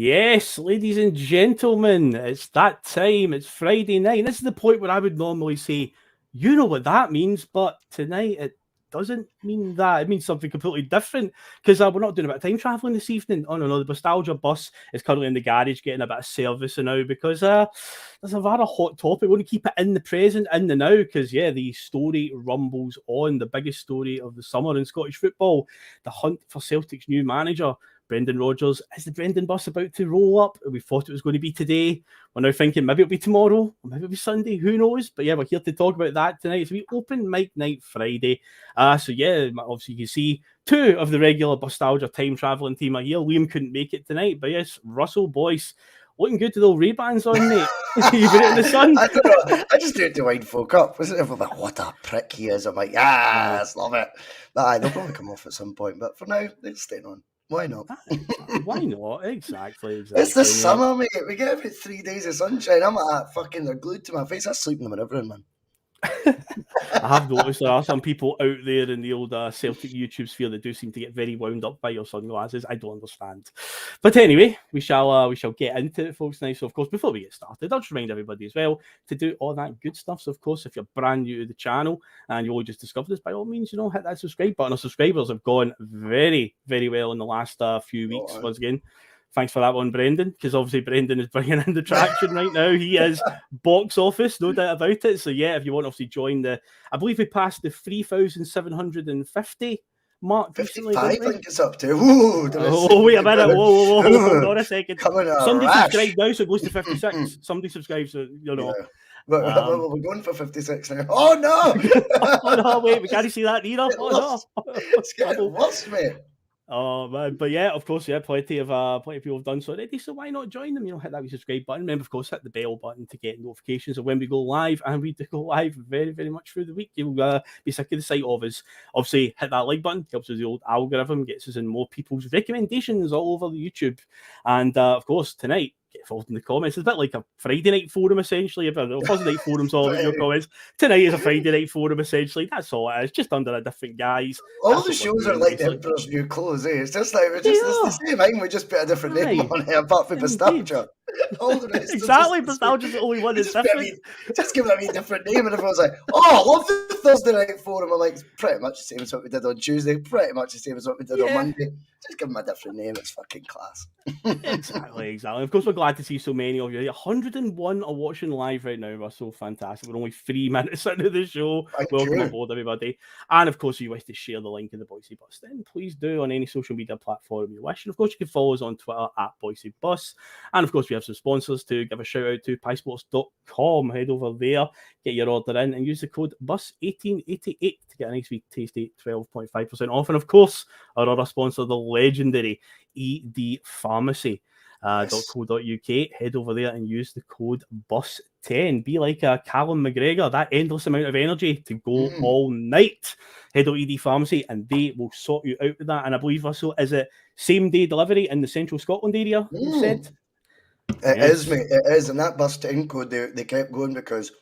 Yes, ladies and gentlemen, it's that time. It's Friday night. This is the point where I would normally say, you know what that means, but tonight it doesn't mean that. It means something completely different because we're not doing a bit of time traveling this evening. Oh, no, the Bustalgia bus is currently in the garage getting a bit of service now because there's a rather hot topic. We want to keep it in the present, in the now, because, yeah, the story rumbles on. The biggest story of the summer in Scottish football, the hunt for Celtic's new manager. Brendan Rodgers, is the Brendan bus about to roll up? We thought it was going to be today. We're now thinking maybe it'll be tomorrow, or maybe it'll be Sunday, who knows? But yeah, we're here to talk about that tonight. So we open mic night Friday. So yeah, obviously you can see two of the regular Bustalgia time travelling team are here. Liam couldn't make it tonight, but yes, Russell Boyce, looking good with the Ray-Bans on, mate. You've been in the sun. I don't know. I just do it to wind folk up. Wasn't it? Like, what a prick he is. I'm like, yes, love it. But they'll probably come off at some point. But for now, it's staying on. Why not? Why not? Exactly. It's the summer, mate. We get about 3 days of sunshine. I'm fucking, they're glued to my face. I sleep in them and everything, man. I have noticed there are some people out there in the old Celtic YouTube sphere that do seem to get very wound up by your sunglasses. I don't understand. But anyway, we shall get into it, folks, now. So, of course, before we get started, I'll just remind everybody as well to do all that good stuff. So, of course, if you're brand new to the channel and you only just discovered this, by all means, hit that subscribe button. Our subscribers have gone very, very well in the last few weeks. Once again, thanks for that one, Brendan, because obviously Brendan is bringing in the traction right now. He is box office, no doubt about it. So, yeah, if you want to obviously join I believe we passed the 3,750 mark. 55, I think it's up to. Ooh, wait a minute. Whoa. Hold on a second. Somebody rash. subscribed now, so it goes to 56. Somebody subscribes, so, Yeah. But we're going for 56 now. Oh, no! Oh, no, wait, we can't see that either. No. It's getting worse, mate. Oh man, but yeah, of course, yeah, plenty of people have done so already. So why not join them? Hit that subscribe button. Remember, of course, hit the bell button to get notifications of when we go live, and we do go live very, very much through the week. You'll be sick of the sight of us. Obviously, hit that like button, helps with the old algorithm, gets us in more people's recommendations all over the YouTube, and of course, tonight, get involved in the comments. It's a bit like a Friday night forum, essentially. Thursday night forum's all about your comments. Tonight is a Friday night forum, essentially. That's all it is, just under a different guise. All the shows are like the Emperor's New Clothes, eh? It's just like, it's the same thing, we just put a different name on it, apart from Bustalgia. All the rest exactly, Bustalgia's the only one that's different. Just give it a wee different name, and everyone's like, oh, I love the Thursday night forum. I'm like, it's pretty much the same as what we did on Tuesday, pretty much the same as what we did on Monday. Just give them a different name, it's fucking class. Exactly. Of course, we're glad to see so many of you. 101 are watching live right now. We're so fantastic. We're only 3 minutes into the show. Welcome aboard, everybody. And of course, if you wish to share the link in the Boise Bus, then please do on any social media platform you wish. And of course, you can follow us on Twitter at Boise Bus. And of course, we have some sponsors to give a shout out to piesports.com. Head over there, get your order in, and use the code BUS1888 to get a nice wee tasty 12.5% off. And of course, our other sponsor, the legendary ED Pharmacy. .co.uk. Head over there and use the code BUS10. Be like Callum McGregor, that endless amount of energy to go all night. Head to ED Pharmacy and they will sort you out with that. And I believe, Russell, is it same day delivery in the central Scotland area? You said it is, mate. It is, and that BUS10 code they kept going because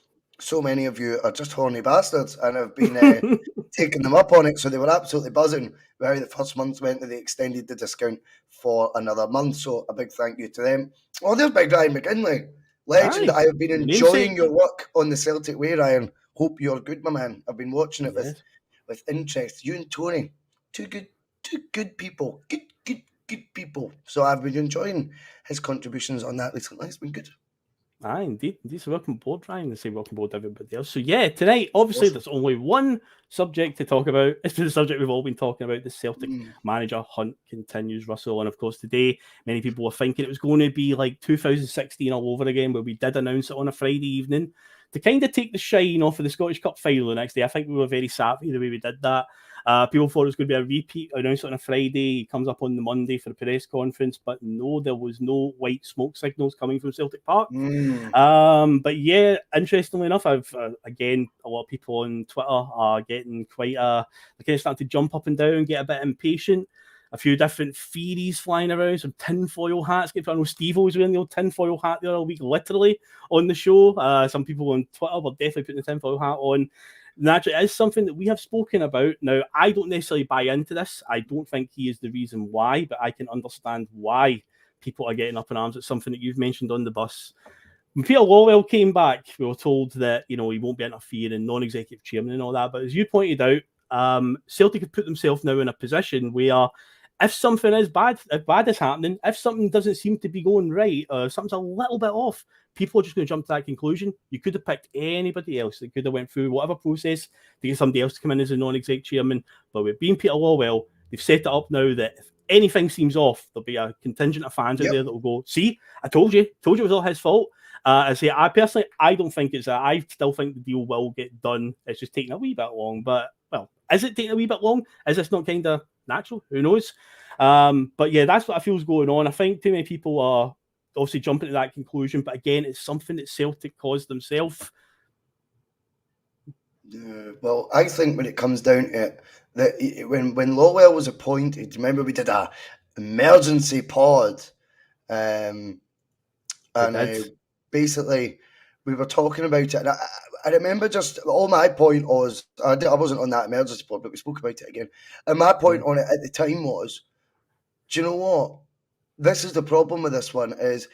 so many of you are just horny bastards and have been taking them up on it. So they were absolutely buzzing where the first month went and they extended the discount for another month. So a big thank you to them. Oh, there's Big Ryan McKinley. Legend. I have been enjoying your work on the Celtic way, Ryan. Hope you're good, my man. I've been watching it with interest. You and Tony, two good people. Good people. So I've been enjoying his contributions on that recently. It's been good. Indeed. So welcome aboard, Ryan, and say welcome aboard everybody else. So yeah, tonight, obviously, there's only one subject to talk about. It's the subject we've all been talking about. The Celtic manager hunt continues, Russell. And of course, today, many people were thinking it was going to be like 2016 all over again, where we did announce it on a Friday evening to kind of take the shine off of the Scottish Cup final the next day. I think we were very savvy the way we did that. People thought it was going to be a repeat, announced on a Friday. He comes up on the Monday for the press conference, but no, there was no white smoke signals coming from Celtic Park. But yeah, interestingly enough, I've again, a lot of people on Twitter are getting quite they're kind of starting to jump up and down, get a bit impatient. A few different theories flying around, some tinfoil hats. I know Steve-O was wearing the old tinfoil hat the other week, literally on the show. Some people on Twitter were definitely putting the tinfoil hat on. Naturally, it is something that we have spoken about. Now, I don't necessarily buy into this. I don't think he is the reason why, but I can understand why people are getting up in arms. It's something that you've mentioned on the bus. When Peter Lawwell came back, we were told that, he won't be interfering, non-executive chairman and all that. But as you pointed out, Celtic have put themselves now in a position where if something is bad, if bad is happening, if something doesn't seem to be going right, or something's a little bit off, people are just going to jump to that conclusion. You could have picked anybody else that could have went through whatever process to get somebody else to come in as a non-exec chairman. But with being Peter Lawwell, they've set it up now that if anything seems off, there'll be a contingent of fans out there that will go, see, I told you it was all his fault. I don't think it's that. I still think the deal will get done. It's just taking a wee bit long. But, well, is it taking a wee bit long? Is this not kind of natural? Who knows? But yeah, that's what I feel is going on. I think too many people are obviously jumping to that conclusion. But again, it's something that Celtic caused themselves. Yeah, well, I think when it comes down to it, that when Lawwell was appointed, remember we did a emergency pod, basically we were talking about it, and I remember just all my point was I wasn't on that emergency pod, but we spoke about it again. And my point on it at the time was, do you know what? This is the problem with this one is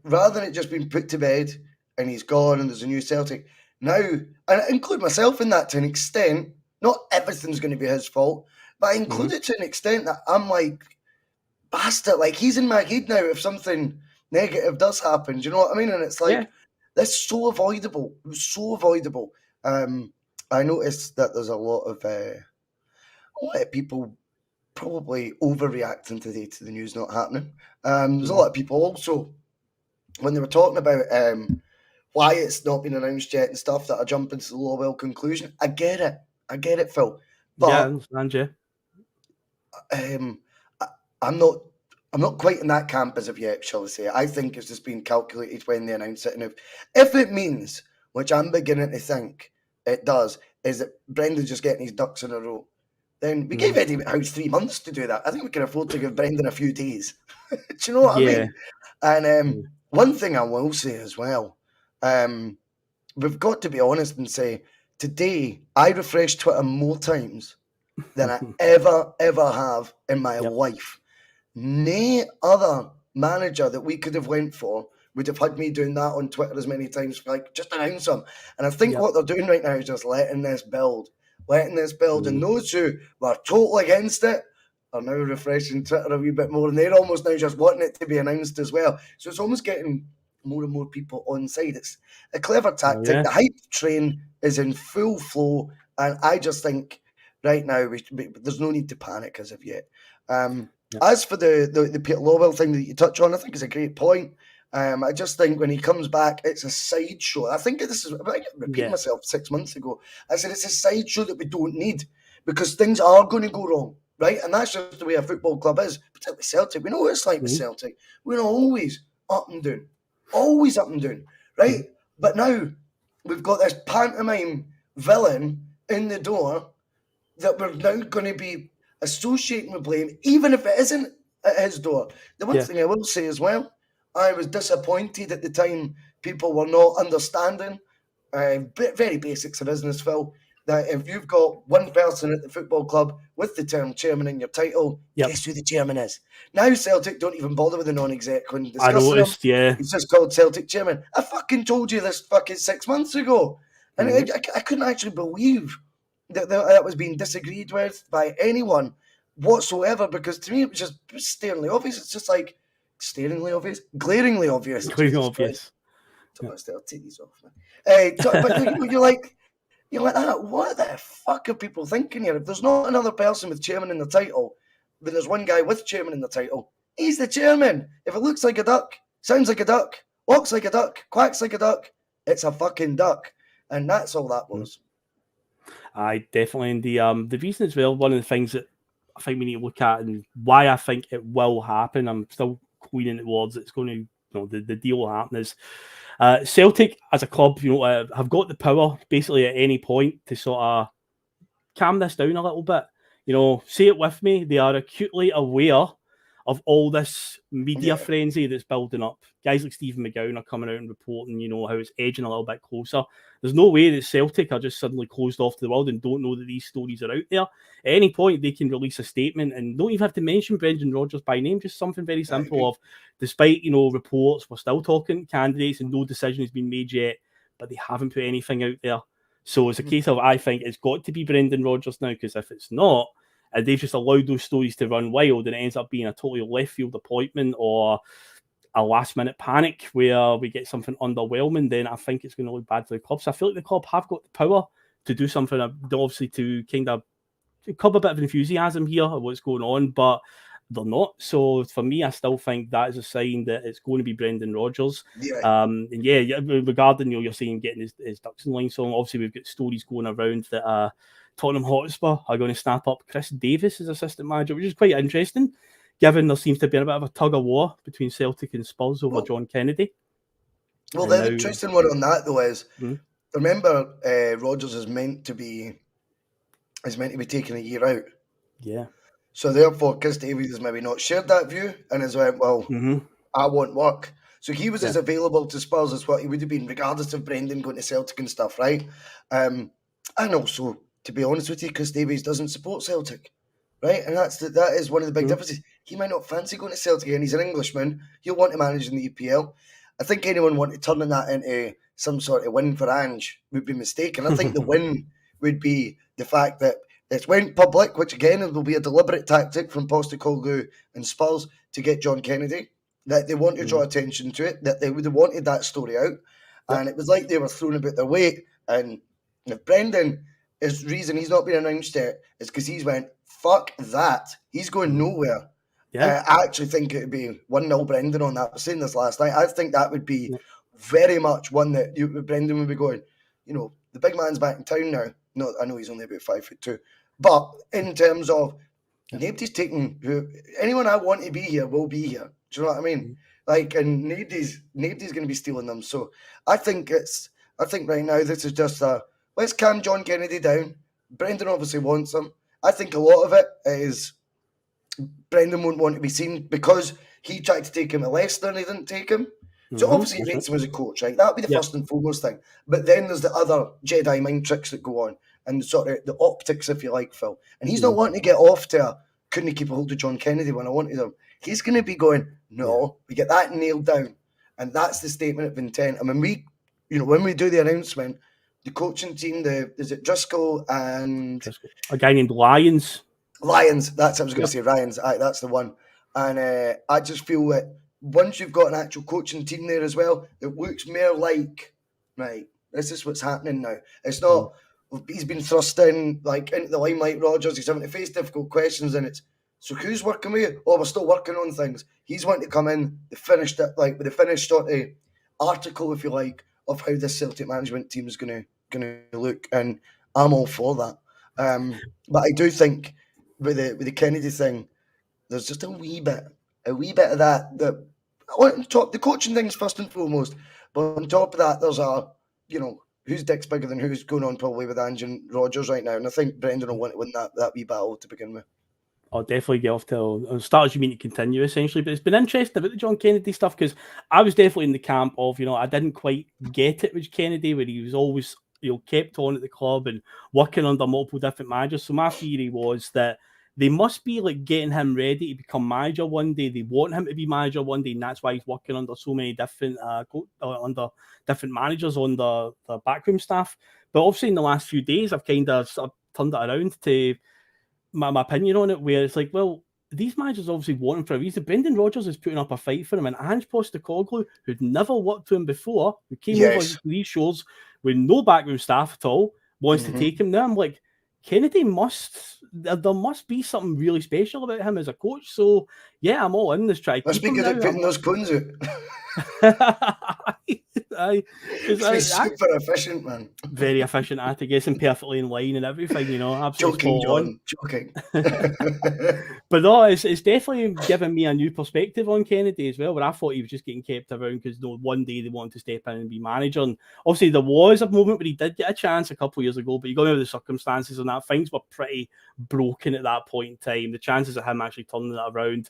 rather than it just being put to bed and he's gone and there's a new Celtic. Now, and I include myself in that to an extent, not everything's going to be his fault, but I include it to an extent that I'm like, bastard, like he's in my head now if something negative does happen. Do you know what I mean? And it's like, that's so avoidable. It was so avoidable. I noticed that there's a lot of people probably overreacting today to the news not happening. There's a lot of people also, when they were talking about why it's not been announced yet and stuff, that are jumping to the Lawwell conclusion. I get it, Phil. But yeah, I understand you. I'm not quite in that camp as of yet, shall I say. I think it's just been calculated when they announce it. And if it means, which I'm beginning to think it does, is that Brendan's just getting his ducks in a row, then we gave Eddie Howe 3 months to do that. I think we can afford to give Brendan a few days. Do you know what I mean? And one thing I will say as well, we've got to be honest and say, today I refreshed Twitter more times than I ever have in my life. No other manager that we could have went for would have had me doing that on Twitter as many times, like just announce them. And I think what they're doing right now is just letting this build. And those who were totally against it are now refreshing Twitter a wee bit more, and they're almost now just wanting it to be announced as well. So it's almost getting more and more people on side. It's a clever tactic. The hype train is in full flow, and I just think right now there's no need to panic as of yet. As for the Peter Lawwell thing that you touch on, I think it's a great point. I just think when he comes back, it's a sideshow. I think this is, I repeated myself 6 months ago. I said it's a sideshow that we don't need because things are going to go wrong, right? And that's just the way a football club is, particularly Celtic. We know what it's like with Celtic. We're always up and down, right? But now we've got this pantomime villain in the door that we're now going to be associating with blame, even if it isn't at his door. The one thing I will say as well, I was disappointed at the time people were not understanding very basics of business, Phil, that if you've got one person at the football club with the term chairman in your title, guess who the chairman is? Now Celtic don't even bother with the non-exec when discussing I noticed, It's just called Celtic chairman. I fucking told you this fucking 6 months ago. And I couldn't actually believe that was being disagreed with by anyone whatsoever, because to me it was just staringly obvious. It's just like glaringly obvious. Glaringly obvious. I'll take these off, man. But you're like, what the fuck are people thinking here? If there's not another person with chairman in the title, then there's one guy with chairman in the title. He's the chairman. If it looks like a duck, sounds like a duck, walks like a duck, quacks like a duck, it's a fucking duck. And that's all that was. I definitely, and the reason as well, one of the things that I think we need to look at and why I think it will happen, I'm still leaning towards it's going to, the deal will happen, is Celtic as a club, have got the power basically at any point to sort of calm this down a little bit. Say it with me, they are acutely aware of all this media frenzy that's building up. Guys like Stephen McGowan are coming out and reporting, how it's edging a little bit closer. There's no way that Celtic are just suddenly closed off to the world and don't know that these stories are out there. At any point, they can release a statement and don't even have to mention Brendan Rodgers by name, just something very simple of, despite, reports, we're still talking candidates and no decision has been made yet, but they haven't put anything out there. So it's a case of, I think it's got to be Brendan Rodgers now, because if it's not, and they've just allowed those stories to run wild and it ends up being a totally left field appointment or a last minute panic where we get something underwhelming, then I think it's going to look bad for the club. So I feel like the club have got the power to do something, obviously to kind of curb a bit of enthusiasm here of what's going on, but they're not. So for me, I still think that is a sign that it's going to be Brendan Rodgers. Regarding, you're saying getting his ducks in line. So obviously we've got stories going around that Tottenham Hotspur are going to snap up Chris Davis as assistant manager, which is quite interesting, given there seems to be a bit of a tug of war between Celtic and Spurs over John Kennedy. Well, the interesting one on that though is, remember, Rodgers is meant to be taking a year out. Yeah. So therefore, Chris Davies has maybe not shared that view and has went, I want work. So he was as available to Spurs as what he would have been, regardless of Brendan going to Celtic and stuff, right? And also, to be honest with you, Chris Davies doesn't support Celtic, right? And that is one of the big differences. He might not fancy going to Celtic, and he's an Englishman. He'll want to manage in the EPL. I think anyone wanting to turn that into some sort of win for Ange would be mistaken. I think the win would be the fact that it went public, which again will be a deliberate tactic from Postecoglou and Spurs to get John Kennedy, that they want to draw attention to it, that they would have wanted that story out. And it was like they were throwing about their weight. And if Brendan, his reason he's not been announced yet is because he's went, fuck that. He's going nowhere. I actually think it would be 1-0 Brendan on that. I was saying this last night. I think that would be very much one that Brendan would be going, the big man's back in town now. No, I know he's only about 5'2". But in terms of nobody's taking anyone I want to be here will be here. Do you know what I mean? And nobody's going to be stealing them. So I think right now this is just let's calm John Kennedy down. Brendan obviously wants him. I think a lot of it is Brendan won't want to be seen because he tried to take him at Leicester and he didn't take him. So obviously he rates him as a coach, right? That would be the first and foremost thing. But then there's the other Jedi mind tricks that go on and sort of the optics, if you like, Phil. And he's not wanting to get off to couldn't keep a hold of John Kennedy when I wanted him. He's going to be going, no, we get that nailed down. And that's the statement of intent. And when we do the announcement, the coaching team, is it Driscoll and... a guy named Lyons, that's what I was going to say, Ryans. That's the one. And I just feel that once you've got an actual coaching team there as well, it looks more like, right, this is what's happening now. It's not, he's been thrust in, into the limelight, Rodgers, he's having to face difficult questions, and it's, so who's working with you? Oh, we're still working on things. He's wanting to come in, with the finished sort of article, if you like, of how this Celtic management team is going to look, and I'm all for that. But I do think with the Kennedy thing, there's just a wee bit of that on top, the coaching thing's first and foremost, but on top of that, there's whose dick's bigger than who's going on probably with Ange and Rodgers right now, and I think Brendan will want to win that wee battle to begin with. I'll definitely get off to start as you mean to continue, essentially. But it's been interesting about the John Kennedy stuff because I was definitely in the camp of, I didn't quite get it with Kennedy, where he was always, kept on at the club and working under multiple different managers. So my theory was that they must be getting him ready to become manager one day. They want him to be manager one day, and that's why he's working under so many different under different managers on the backroom staff. But obviously in the last few days, I've kind of turned it around to my opinion on it, where it's well, these managers obviously want him for a reason. Brendan Rodgers is putting up a fight for him, and Ange Postecoglou, who'd never worked with him before, who came over to these shows with no backroom staff at all, wants to take him. Now I'm Kennedy there must be something really special about him as a coach. So yeah, I'm all in this try. Must be good at putting those cones out. He's super efficient, man. Very efficient at it, gets him perfectly in line and everything, absolutely joking. But no, it's definitely given me a new perspective on Kennedy as well, where I thought he was just getting kept around because one day they wanted to step in and be manager. And obviously there was a moment where he did get a chance a couple of years ago, but you got to know the circumstances and that. Things were pretty broken at that point in time. The chances of him actually turning it around,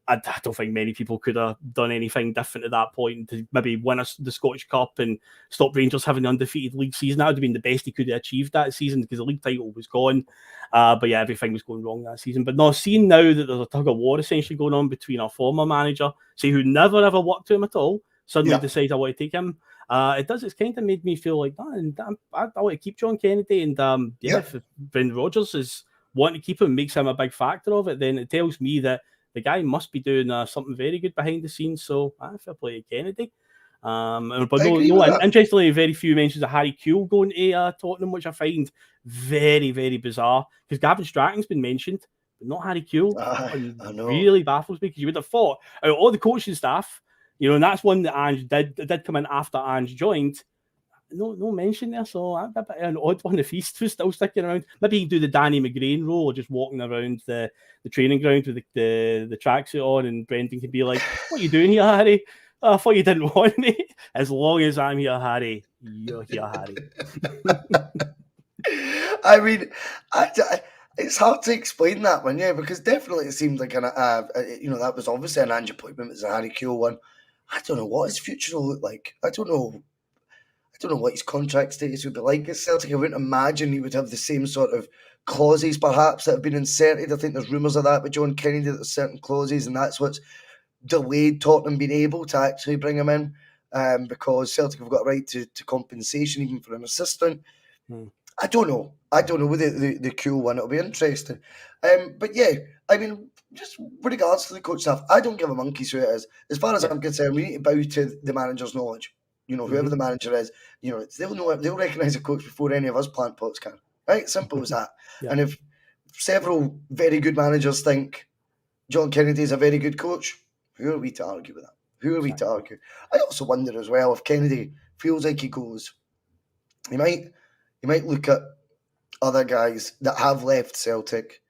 I don't think many people could have done anything different at that point to maybe win the Scottish Cup and stop Rangers having an undefeated league season. That would have been the best he could have achieved that season because the league title was gone. But yeah, everything was going wrong that season. But no, seeing now that there's a tug of war essentially going on between our former manager, say who never ever worked to him at all, suddenly decides I want to take him. It's kind of made me feel like, I want to keep John Kennedy. And if Brendan Rodgers is wanting to keep him, makes him a big factor of it, then it tells me that the guy must be doing something very good behind the scenes. So, fair play to Kennedy. But interestingly, very few mentions of Harry Kewell going to Tottenham, which I find very, very bizarre. Because Gavin Stratton's been mentioned, but not Harry Kewell. I know. Really baffles me because you would have thought out of all the coaching staff, and that's one that Ange did come in after Ange joined. No mention there, so a bit an odd one if he's still sticking around. Maybe he can do the Danny McGrain role, just walking around the training ground with the tracksuit on, and Brendan can be like, "What are you doing here, Harry? I thought you didn't want me. As long as I'm here, Harry, you're here, Harry." I mean, it's hard to explain that one, because definitely it seemed like that was obviously an Ange appointment. It was a Harry Kewell one. I don't know what his future will look like. I don't know what his contract status would be like at Celtic. I wouldn't imagine he would have the same sort of clauses, perhaps, that have been inserted. I think there's rumours of that with John Kennedy, that there's certain clauses, and that's what's delayed Tottenham being able to actually bring him in, because Celtic have got a right to compensation, even for an assistant. I don't know with the cool one. It'll be interesting. But yeah, I mean, just with regards to the coach staff, I don't give a monkey's who it is. As far as I'm concerned, we need to bow to the manager's knowledge. Whoever the manager is, they'll recognise a coach before any of us plant pots can. Right? Simple as that. And if several very good managers think John Kennedy is a very good coach, who are we to argue with that? Who are we to argue? I also wonder as well if Kennedy feels like he goes, he might look at other guys that have left Celtic,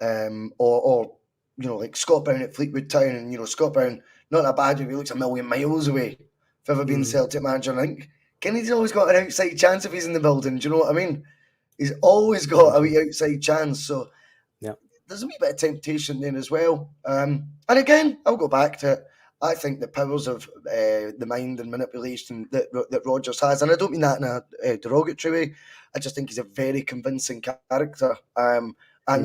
or like Scott Brown at Fleetwood Town, and Scott Brown, not a bad way, he looks a million miles away for ever being Celtic manager. I think Kennedy's always got an outside chance if he's in the building. Do you know what I mean? He's always got a wee outside chance. So there's a wee bit of temptation there as well. And again, I'll go back to it. I think the powers of the mind and manipulation that Rodgers has, and I don't mean that in a derogatory way, I just think he's a very convincing character. And, I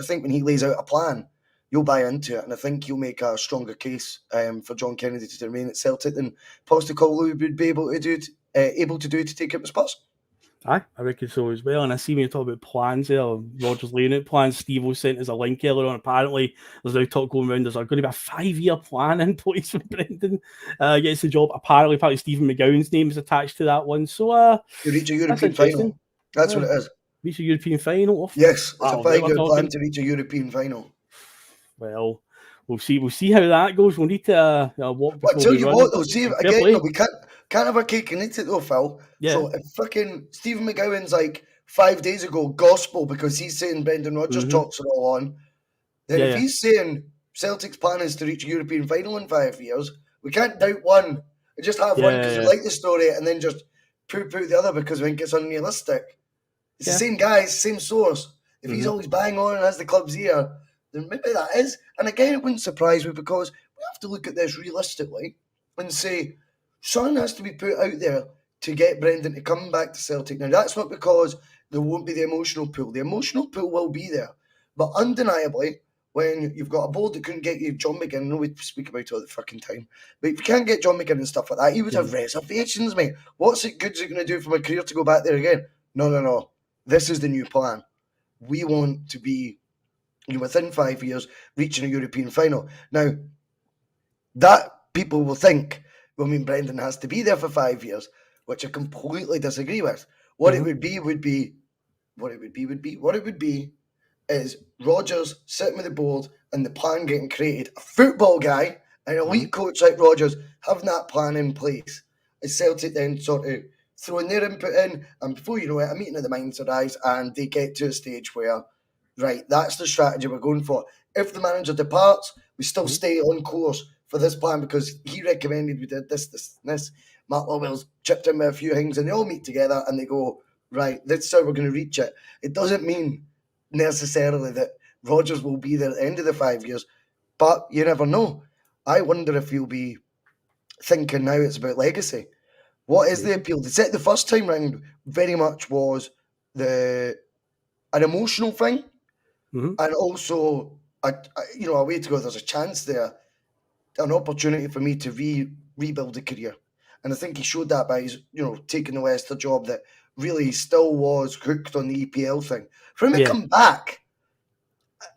think when he lays out a plan, you'll buy into it. And I think you'll make a stronger case for John Kennedy to remain at Celtic than Postecoglou would be able to do to take up the Spurs. I reckon so as well. And I see when you talk about plans there, Rodgers laying out plans, Steve-O sent us a link earlier on. Apparently, there's now talk going around, there's going to be a 5-year plan in place when Brendan gets the job. Apparently Stephen McGowan's name is attached to that one. So, to reach a European final. That's what it is. Reach a European final? Yes, it's a 5-year plan to reach a European final. Well, we'll see how that goes. We'll need to walk before I tell you what, though, see again, we can't have our cake and eat it though, Phil. Yeah. So if fucking Stephen McGowan's like 5 days ago gospel because he's saying Brendan Rodgers talks are all on, then if he's saying Celtic's plan is to reach a European final in 5 years, we can't doubt one and just have one because we like the story and then just poo-poo the other because we think it's unrealistic. It's the same guy, it's the same source. If he's always bang on and has the club's ear, then maybe that is. And again, it wouldn't surprise me because we have to look at this realistically and say, something has to be put out there to get Brendan to come back to Celtic. Now, that's not because there won't be the emotional pull. The emotional pull will be there. But undeniably, when you've got a board that couldn't get you John McGinn, I know we speak about it all the fucking time, but if you can't get John McGinn and stuff like that, he would have reservations, mate. What's it good is it going to do for my career to go back there again? No. This is the new plan. We want to be, within 5 years, reaching a European final. Now, that people will think, Brendan has to be there for 5 years, which I completely disagree with. What it would be is Rodgers sitting with the board and the plan getting created. A football guy, an elite coach like Rodgers, having that plan in place. Is Celtic then sort of throwing their input in, and before you know it, a meeting of the minds arise, and they get to a stage where, right, that's the strategy we're going for. If the manager departs, we still stay on course for this plan because he recommended we did this. Mark Lawwell's chipped in with a few things and they all meet together and they go, right, that's how we're going to reach it. It doesn't mean necessarily that Rodgers will be there at the end of the 5 years. But you never know. I wonder if he'll be thinking now it's about legacy. What is the appeal? They said the first time round very much was an emotional thing, and also a way to go. There's a chance there, an opportunity for me to rebuild a career, and I think he showed that by his taking the Leicester job. That really still was hooked on the EPL thing. For him to come back,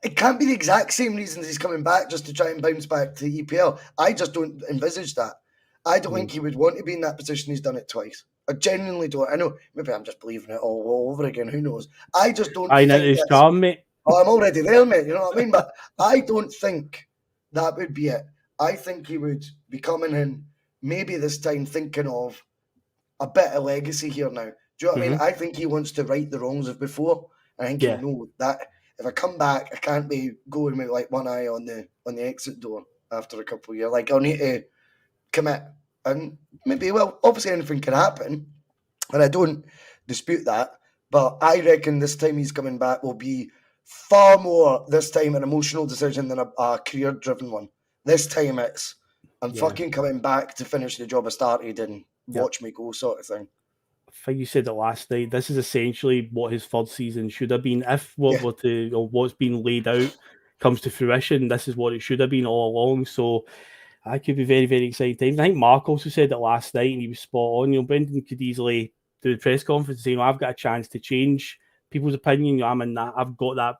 it can't be the exact same reasons he's coming back just to try and bounce back to the EPL. I just don't envisage that. I don't think he would want to be in that position. He's done it twice. I genuinely don't. I know maybe I'm just believing it all over again. Who knows? I just don't think it's charm, mate. Oh, I'm already there, mate. You know what I mean? But I don't think that would be it. I think he would be coming in maybe this time thinking of a bit of legacy here now. Do you know what I mean? I think he wants to right the wrongs of before. I think he'll know that if I come back, I can't be going with like one eye on the exit door after a couple of years. Like I'll need to commit, and maybe obviously anything can happen, and I don't dispute that. But I reckon this time he's coming back will be far more this time an emotional decision than a career-driven one. This time I'm fucking coming back to finish the job I started and watch me go sort of thing. I think you said it last night. This is essentially what his third season should have been. If what's been laid out comes to fruition, this is what it should have been all along. So I could be very, very excited. I think Mark also said it last night, and he was spot on. Brendan could easily do the press conference saying, "I've got a chance to change people's opinion. I'm in that. I've got that,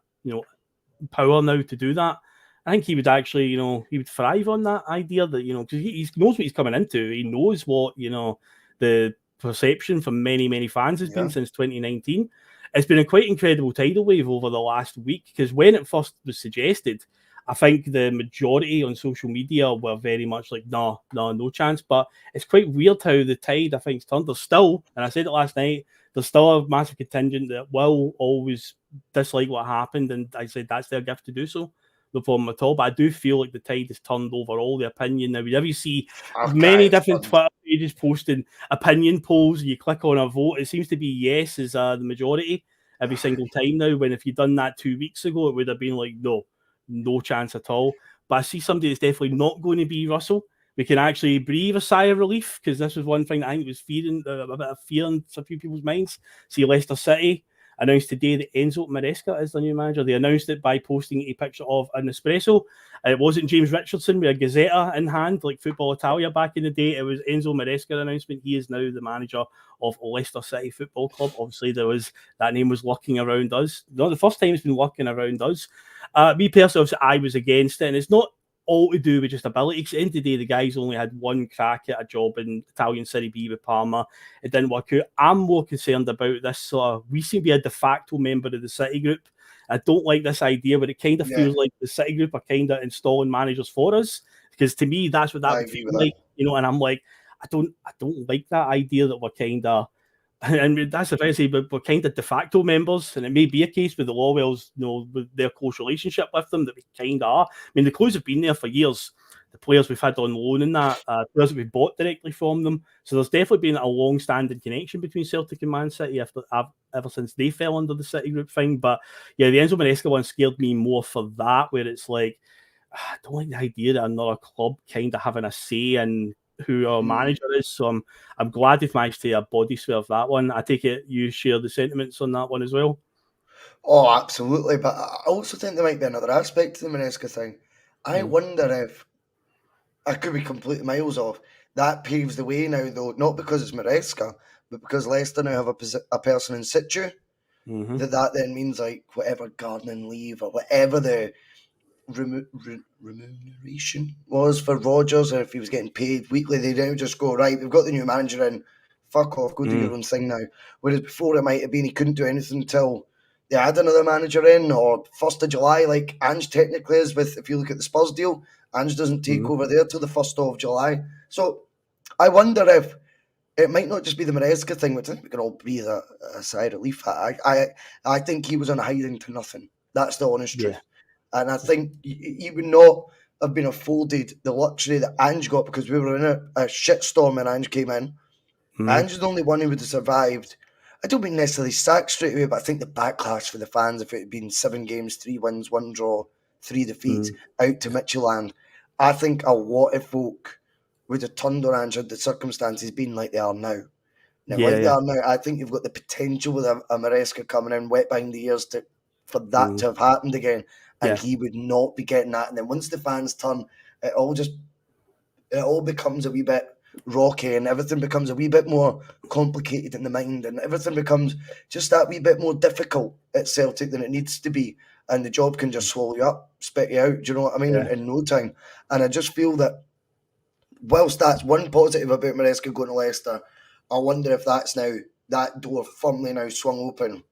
power now to do that." I think he would actually, he would thrive on that idea that, because he knows what he's coming into. He knows what, the perception from many, many fans has been since 2019. It's been a quite incredible tidal wave over the last week, because when it first was suggested, I think the majority on social media were very much like, no chance. But it's quite weird how the tide, I think, has turned. There's still, and I said it last night, there's still a massive contingent that will always dislike what happened. And I said that's their gift to do so. No problem at all. But I do feel like the tide has turned overall. The opinion now, whenever you see many different Twitter pages posting opinion polls, you click on a vote, it seems to be yes is the majority every single time now. When if you'd done that 2 weeks ago, it would have been like no chance at all. But I see somebody that's definitely not going to be Russell. We can actually breathe a sigh of relief, because this was one thing that I think was fearing a bit of fear in a few people's minds. See, Leicester City announced today that Enzo Maresca is the new manager. They announced it by posting a picture of an espresso. It wasn't James Richardson with a Gazzetta in hand, like Football Italia back in the day. It was Enzo Maresca announcement. He is now the manager of Leicester City Football Club. Obviously, that name was lurking around us. Not the first time it's been lurking around us. Me personally, I was against it, and it's not all to do with just ability. Because at the end of the day, the guy's only had one crack at a job in Italian Serie B with Parma. It didn't work out. I'm more concerned about this sort of, we seem to be a de facto member of the City Group. I don't like this idea, but it kind of feels like the City Group are kind of installing managers for us. Because to me, that's what that would feel like. And I'm like, I don't like that idea that we're kind of, and that's the thing I say, but we're kind of de facto members, and it may be a case with the Lawwells, with their close relationship with them, that we kind of are. I mean, the Clues have been there for years. The players we've had on loan and that, players that we've bought directly from them. So there's definitely been a long-standing connection between Celtic and Man City ever since they fell under the City Group thing. But yeah, the Enzo Maresca one scared me more for that, where it's like, I don't like the idea that another club kind of having a say in who our manager is. So I'm glad they've managed to body swerve that one. I take it you share the sentiments on that one as well. Oh, absolutely. But I also think there might be another aspect to the Maresca thing. I wonder if, I could be completely miles off, that paves the way now, though, not because it's Maresca, but because Leicester now have a person in situ. That then means like whatever gardening leave or whatever the remuneration was for Rodgers, or if he was getting paid weekly, they now just go, right, we've got the new manager in, fuck off, go do your own thing now. Whereas before it might have been he couldn't do anything until they had another manager in, or 1st of July, like Ange technically is with, if you look at the Spurs deal, Ange doesn't take over there till the 1st of July. So I wonder if it might not just be the Maresca thing, which I think we can all breathe a sigh of relief at. I think he was on hiding to nothing. That's the honest truth. And I think he would not have been afforded the luxury that Ange got, because we were in a shitstorm when Ange came in. Ange is the only one who would have survived. I don't mean necessarily sacked straight away, but I think the backlash for the fans, if it had been 7 games, 3 wins, 1 draw, 3 defeats out to Midtjylland. I think a lot of folk would have turned around had the circumstances been like they are now. Now, like they are now, I think you've got the potential with a Maresca coming in wet behind the ears for that to have happened again, and he would not be getting that. And then once the fans turn, it all becomes a wee bit rocky, and everything becomes a wee bit more complicated in the mind, and everything becomes just that wee bit more difficult at Celtic than it needs to be, and the job can just swallow you up, spit you out, do you know what I mean, in no time. And I just feel that whilst that's one positive about Maresca going to Leicester, I wonder if that's now, that door firmly now swung open,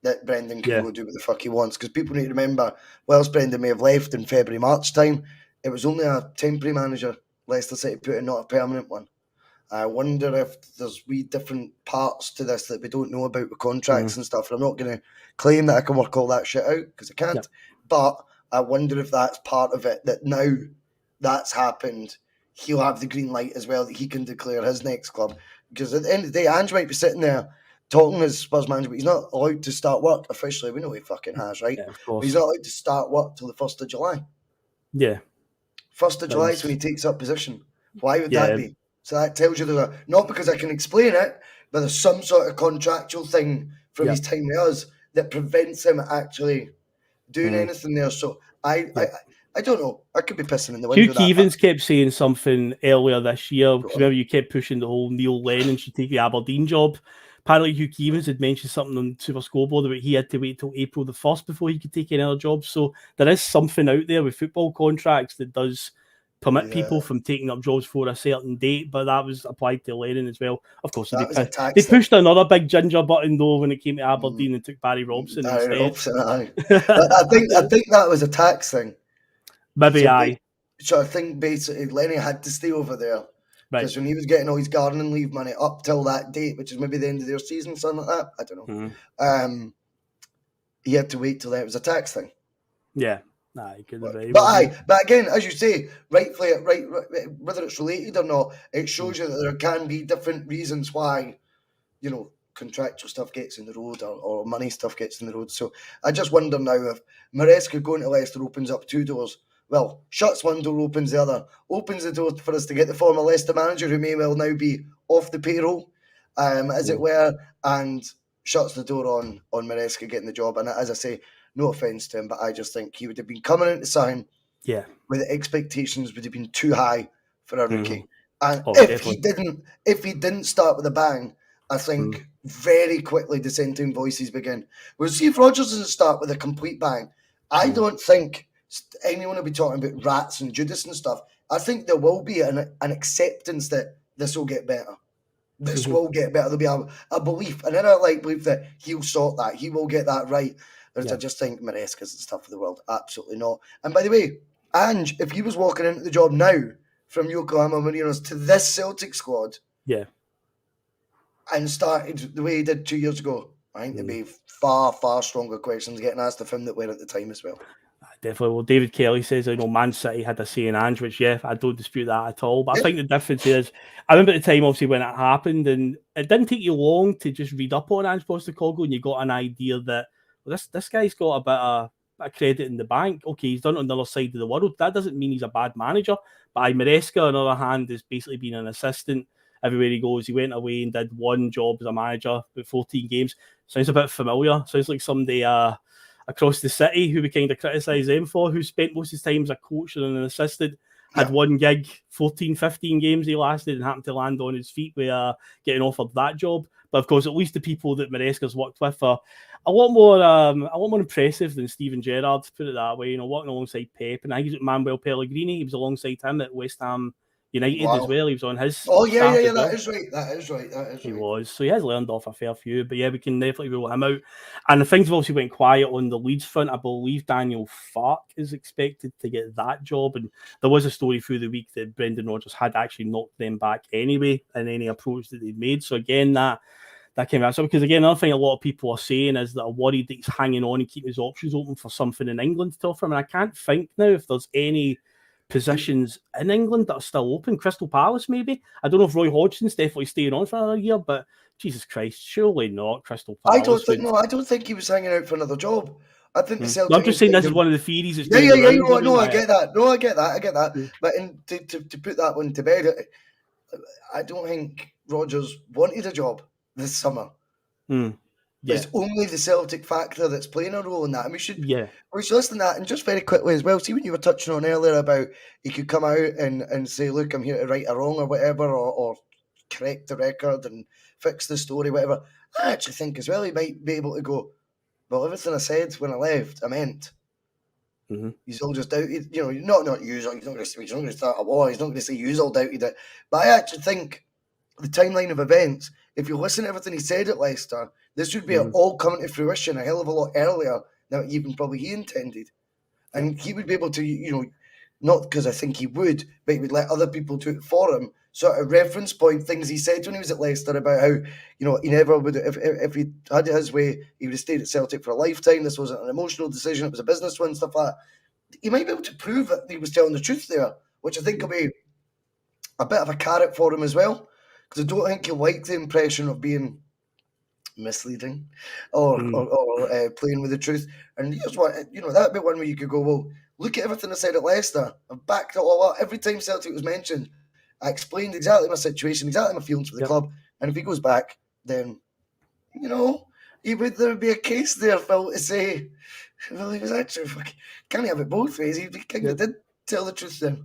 that Brendan can go do what the fuck he wants. Because people need to remember, whilst Brendan may have left in February, March time, it was only a temporary manager Leicester City put in, not a permanent one. I wonder if there's wee different parts to this that we don't know about with contracts and stuff. And I'm not going to claim that I can work all that shit out, because I can't. But I wonder if that's part of it, that now that's happened, he'll have the green light as well, that he can declare his next club. Because at the end of the day, Ange might be sitting there talking as Spurs manager, but he's not allowed to start work officially. We know he fucking has, right? Yeah, of course. But he's not allowed to start work till the 1st of July. Yeah. 1st of July is when he takes up position. Why would that be? So that tells you there's not because I can explain it, but there's some sort of contractual thing from his time with us that prevents him actually doing anything there. So I don't know. I could be pissing in the wind. Hugh Keevans kept saying something earlier this year, because remember you kept pushing the whole Neil Lennon should take the Aberdeen job. Apparently Hugh Keevans had mentioned something on Super Scoreboard about he had to wait till April the 1st before he could take any other job. So there is something out there with football contracts that does permit people from taking up jobs for a certain date, but that was applied to Lennon as well. Of course, they pushed another big ginger button though when it came to Aberdeen and took Barry Robson instead. I think that was a tax thing. Maybe So I think basically Lenny had to stay over there. Because when he was getting all his gardening leave money up till that date, which is maybe the end of their season, something like that, I don't know. He had to wait till then. It was a tax thing. Yeah. He could have but again, as you say, rightfully, whether it's related or not, it shows you that there can be different reasons why, you know, contractual stuff gets in the road or money stuff gets in the road. So I just wonder now if Maresca going to Leicester opens up 2 doors. Well, shuts one door, opens the other. Opens the door for us to get the former Leicester manager, who may well now be off the payroll, as it were, and shuts the door on Maresca getting the job. And as I say, no offence to him, but I just think he would have been coming into sign where the expectations would have been too high for a rookie. And if he didn't start with a bang, I think very quickly dissenting voices begin. We'll see if Rodgers doesn't start with a complete bang. I don't think anyone will be talking about rats and Judas and stuff. I think there will be an acceptance that this will get better. This will get better. There'll be a belief, an inner belief that he'll sort that. He will get that right. Whereas I just think Maresca's the stuff of the world. Absolutely not. And by the way, Ange, if he was walking into the job now from Yokohama Marinos to this Celtic squad, and started the way he did 2 years ago, I think there'd be far, far stronger questions getting asked of him that were at the time as well. Definitely. Well, David Kelly says, Man City had a say in Ange, which, I don't dispute that at all. But I think the difference is, I remember at the time, obviously, when it happened, and it didn't take you long to just read up on Ange Postecoglou, and you got an idea that, well, this guy's got a bit of credit in the bank. Okay, he's done it on the other side of the world. That doesn't mean he's a bad manager. But Maresca, on the other hand, has basically been an assistant everywhere he goes. He went away and did one job as a manager with 14 games. Sounds a bit familiar. Sounds like somebody across the city who we kind of criticise them for, who spent most of his time as a coach and an assistant, had one gig, 14, 15 games he lasted, and happened to land on his feet with getting offered that job. But of course, at least the people that Maresca's worked with are a lot more impressive than Steven Gerrard, to put it that way. Working alongside Pep, and I think he's at Manuel Pellegrini. He was alongside him at West Ham United as well. He was on his. That is right. He was. So he has learned off a fair few. But we can definitely rule him out. And things have obviously went quiet on the Leeds front. I believe Daniel Farke is expected to get that job. And there was a story through the week that Brendan Rodgers had actually knocked them back anyway in any approach that they'd made. So again, that came out. So because again, another thing a lot of people are saying is that are worried that he's hanging on and keeping his options open for something in England to offer him. And I can't think now if there's any positions in England that are still open. Crystal Palace, maybe. I don't know if Roy Hodgson's definitely staying on for another year, but Jesus Christ, surely not. Crystal Palace. I don't think he was hanging out for another job. I think the Celtic. No, I'm just saying this is one of the theories that's Yeah. No, I get that. I get that. Yeah. But to put that one to bed, I don't think Rodgers wanted a job this summer. Yeah. It's only the Celtic factor that's playing a role in that. And we should listen to that. And just very quickly as well, see when you were touching on earlier about he could come out and say, look, I'm here to right a wrong or whatever, or correct the record and fix the story, whatever. I actually think as well he might be able to go, well, everything I said when I left, I meant. Mm-hmm. He's all just doubted, not usual. He's not going to start a war. He's not going to say you all doubted it. But I actually think the timeline of events, if you listen to everything he said at Leicester, this would be all coming to fruition a hell of a lot earlier than even probably he intended. And he would be able to, not because I think he would, but he would let other people do it for him. Sort of reference point things he said when he was at Leicester about how, he never would, if he had it his way, he would have stayed at Celtic for a lifetime. This wasn't an emotional decision, it was a business one, stuff like that. He might be able to prove that he was telling the truth there, which I think will be a bit of a carrot for him as well, because I don't think he'll like the impression of being misleading or playing with the truth. And here's what, that'd be one where you could go, well, look at everything I said at Leicester. I've backed it all up. Every time Celtic was mentioned, I explained exactly my situation, exactly my feelings for the club. And if he goes back, then, there would be a case there, Phil, to say, well, he was actually can't he have it both ways? He kind of did tell the truth then.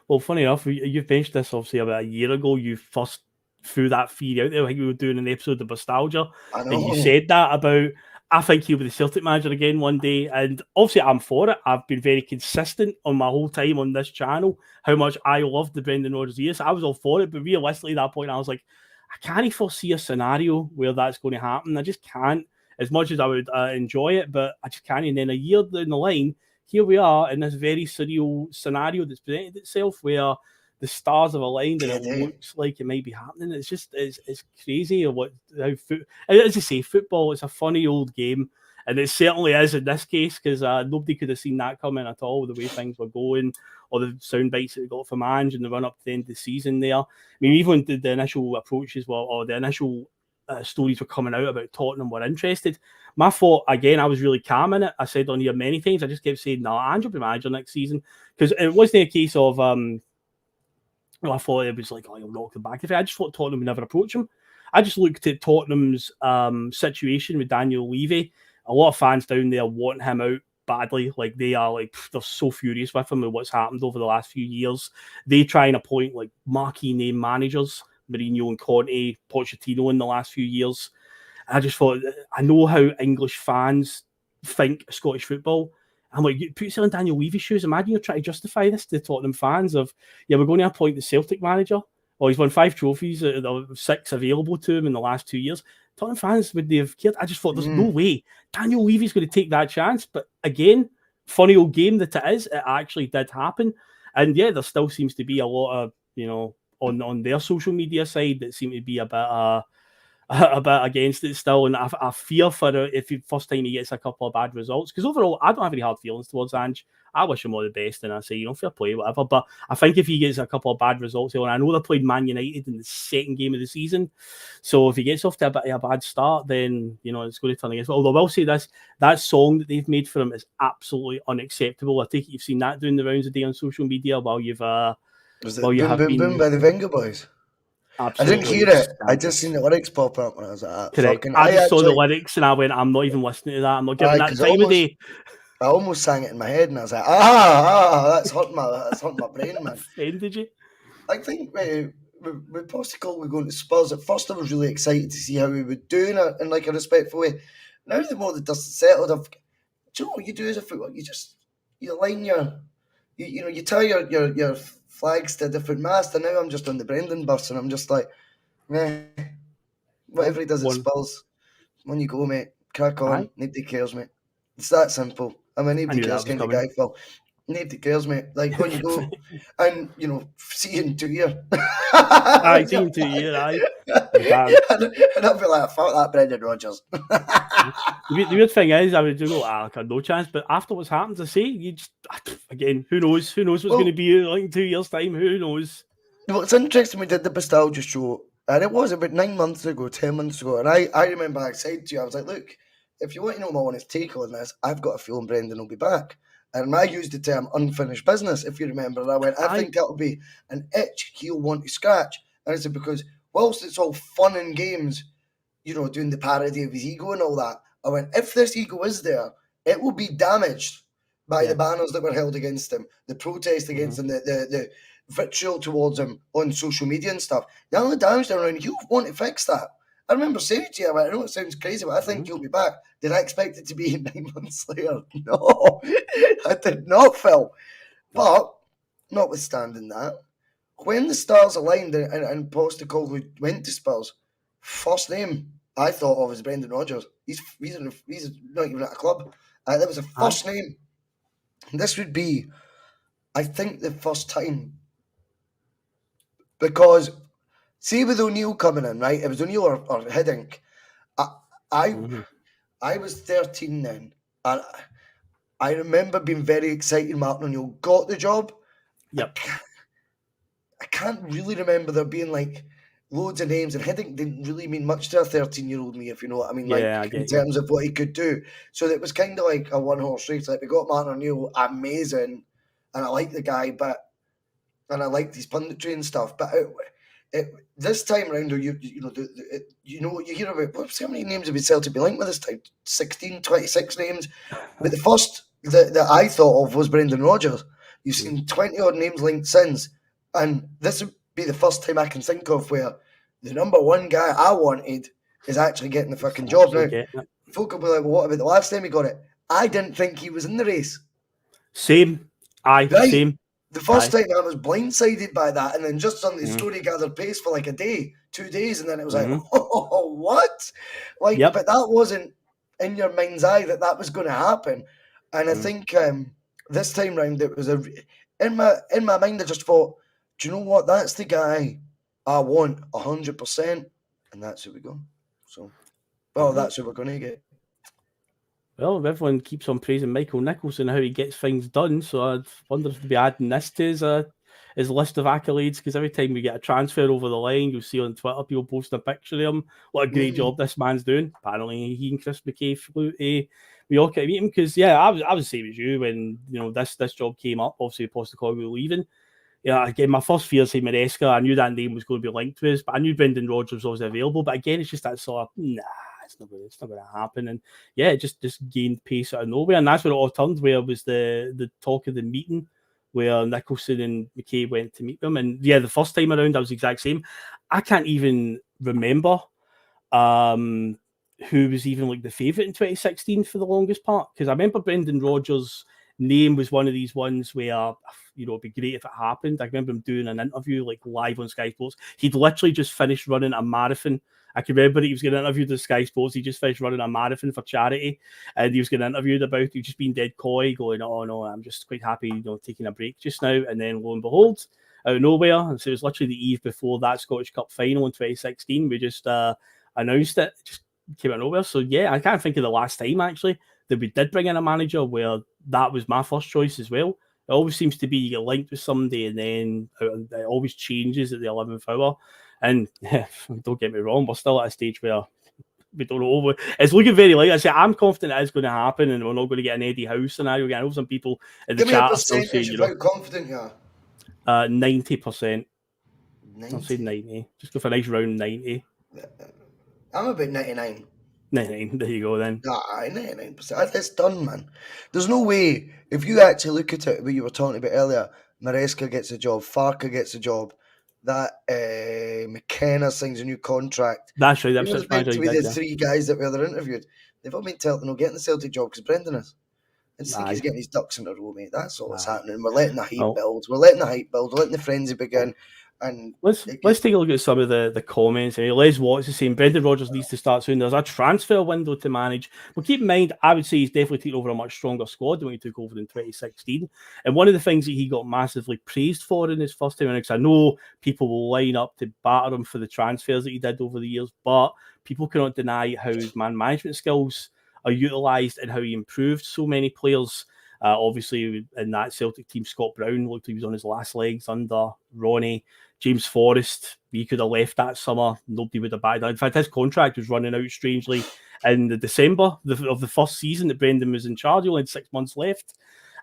Well, funny enough, you've mentioned this obviously about a year ago. You first threw that theory out there. I think we were doing an episode of Bustalgia, and you said that about, I think he'll be the Celtic manager again one day. And obviously, I'm for it. I've been very consistent on my whole time on this channel, how much I loved the Brendan Rodgers years. I was all for it, but realistically, at that point, I was like, I can't foresee a scenario where that's going to happen. I just can't. As much as I would enjoy it, but I just can't. And then a year down the line, here we are in this very surreal scenario that's presented itself where the stars have aligned and it looks like it might be happening. It's just it's crazy as I say, football is a funny old game, and it certainly is in this case, because nobody could have seen that coming at all, the way things were going, or the sound bites that we got from Ange in the run up to the end of the season there. I mean, even the initial approaches or the initial stories were coming out about Tottenham were interested. My thought, again, I was really calm in it. I said on here many times, I just kept saying, no, Ange will be manager next season, because it wasn't a case of I thought it was like, oh, he'll knock them back. I just thought Tottenham would never approach him. I just looked at Tottenham's situation with Daniel Levy. A lot of fans down there want him out badly. Like, they're so furious with him and what's happened over the last few years. They try and appoint like marquee name managers, Mourinho and Conte, Pochettino in the last few years. And I just thought, I know how English fans think of Scottish football. I'm like, put yourself in Daniel Levy's shoes. Imagine you're trying to justify this to Tottenham fans of, we're going to appoint the Celtic manager. Oh, he's won 5 trophies, 6 available to him in the last 2 years. Tottenham fans, would they have cared? I just thought, there's no way Daniel Levy's going to take that chance. But again, funny old game that it is, it actually did happen. And there still seems to be a lot of, on their social media side that seem to be a bit against it still, and I fear for if first time he gets a couple of bad results, because overall I don't have any hard feelings towards Ange. I wish him all the best, and I say, fair play, whatever. But I think if he gets a couple of bad results, and I know they played Man United in the second game of the season, so if he gets off to a bit of a bad start, then it's going to turn against him. Although I will say this, that song that they've made for him is absolutely unacceptable. I take it you've seen that doing the rounds a day on social media while you've was it Boom Boom Boom by the Venga Boys? Absolutely. I didn't hear it. I just seen the lyrics pop up and I was like, correct. I just saw the lyrics and I went, I'm not even listening to that. I'm not giving that time of day. I almost sang it in my head and I was like, that's hurting my brain, man. Offended you? I think with Postecoglou we're going to Spurs, at first I was really excited to see how he would do in like a respectful way. Now the more the dust has settled, do you know what you do as a footballer? You line you tie your flags to a different mast, and now I'm just on the Brendan bus and I'm just like, whatever he does at Spurs, when you go, mate, crack on. Nobody cares, mate. It's that simple. I'm a nobody cares kind of guy, Phil. Nobody cares, mate. Like, when you go and, see you in 2 years. See you in 2 years, And I'll be like, fuck that Brendan Rodgers. The weird thing is, I would go, I had no chance. But after what's happened, I say, you just, again, who knows? Who knows what's going to be like in 2 years' time? Who knows? Well, it's interesting, we did the Bustalgia show, and it was about 9 months ago, 10 months ago, and I remember I said to you, I was like, look, if you want to know my honest take on this, I've got a feeling Brendan will be back. And I used the term unfinished business, if you remember. And I went, I think that'll be an itch he'll want to scratch. And I said, because whilst it's all fun and games, doing the parody of his ego and all that, I went, if this ego is there, it will be damaged by the banners that were held against him, the protest against him, the vitriol towards him on social media and stuff. The only damage around, you want to fix that. I remember saying to you, I know it sounds crazy, but I think he'll be back. Did I expect it to be 9 months later? No, I did not, Phil. But, notwithstanding that, when the stars aligned and Postecoglou went to Spurs, first name I thought of was Brendan Rodgers. He's not even at a club. That was the first name. This would be, I think, the first time. Because, see with O'Neill coming in, right? It was O'Neill or Hiddink. I was 13 then. And I remember being very excited Martin O'Neill got the job. Yep. I can't really remember there being like loads of names, and Hiddink didn't really mean much to a 13-year-old me, if you know what I mean, in terms of what he could do. So it was kind of like a one-horse race. Like, we got Martin O'Neill, amazing, and I like the guy, and I liked his punditry and stuff. But this time around, you hear about, how many names have Celtic been linked with this time? 16, 26 names. But the first that I thought of was Brendan Rodgers. You've seen 20-odd names linked since, and this would be the first time I can think of where the number one guy I wanted is actually getting the fucking job now. Folk will be like, well, what about the last time he got it? I didn't think he was in the race. Same. Same. The first time I was blindsided by that, and then just suddenly the story gathered pace for like a day, 2 days, and then it was like, oh, what? Like, but that wasn't in your mind's eye that was going to happen. And I think this time round, it was in my mind, I just thought, do you know what? That's the guy I want 100%, and that's who we go. So, that's who we're going to get. Well, everyone keeps on praising Michael Nichols and how he gets things done, so I wonder if they'll be adding this to his list of accolades, because every time we get a transfer over the line, you'll see on Twitter people posting a picture of him. What a great job this man's doing. Apparently, he and Chris McKay flew to Mallorca to meet him, because, I was the same as you when this job came up, obviously Postecoglou leaving. Yeah, again, my first fear is Maresca. I knew that name was going to be linked to us, but I knew Brendan Rodgers was available. But again, it's just that sort of, it's not going to happen. And it just gained pace out of nowhere. And that's where it all turned, where it was the talk of the meeting where Nicholson and McKay went to meet them. And the first time around, I was the exact same. I can't even remember who was even like the favourite in 2016 for the longest part. Because I remember Brendan Rodgers' name was one of these ones where, it'd be great if it happened. I remember him doing an interview like live on Sky Sports. He'd literally just finished running a marathon. I can remember he was getting interviewed on Sky Sports. He just finished running a marathon for charity, and he was getting interviewed about it, just being dead coy, going, "Oh no, I'm just quite happy, taking a break just now." And then lo and behold, out of nowhere, and so it was literally the eve before that Scottish Cup final in 2016. We just announced it, just came out of nowhere. So I can't think of the last time actually that we did bring in a manager where that was my first choice as well. It always seems to be you get linked with somebody and then it always changes at the 11th hour. And don't get me wrong, we're still at a stage where we don't know. It's looking very likely. I say I'm confident it is going to happen, and we're not going to get an Eddie Howe scenario again. I know some people in the chat are still saying, how confident you are. 90%. I'll say 90. Just go for a nice round 90. I'm about 99. 99. There you go then. 99%. It's done, man. There's no way. If you actually look at it, what you were talking about earlier, Maresca gets a job, Farke gets a job, that McKenna signs a new contract. That's right. That's meant to be the three guys that were interviewed. They've all been told they're not getting the Celtic job because Brendan is. I just think he's getting his ducks in a row, mate. That's all that's happening. We're letting the hype build. We're letting the frenzy begin. And let's take a look at some of the comments. Les Watts is saying Brendan Rodgers needs to start soon. There's a transfer window to manage. Well, keep in mind, I would say he's definitely taken over a much stronger squad than when he took over in 2016. And one of the things that he got massively praised for in his first time, because I know people will line up to batter him for the transfers that he did over the years, but people cannot deny how his man management skills are utilised and how he improved so many players. Obviously, in that Celtic team, Scott Brown looked like he was on his last legs under Ronnie. James Forrest, he could have left that summer. Nobody would have batted. In fact, his contract was running out strangely in the December of the first season that Brendan was in charge. He only had 6 months left.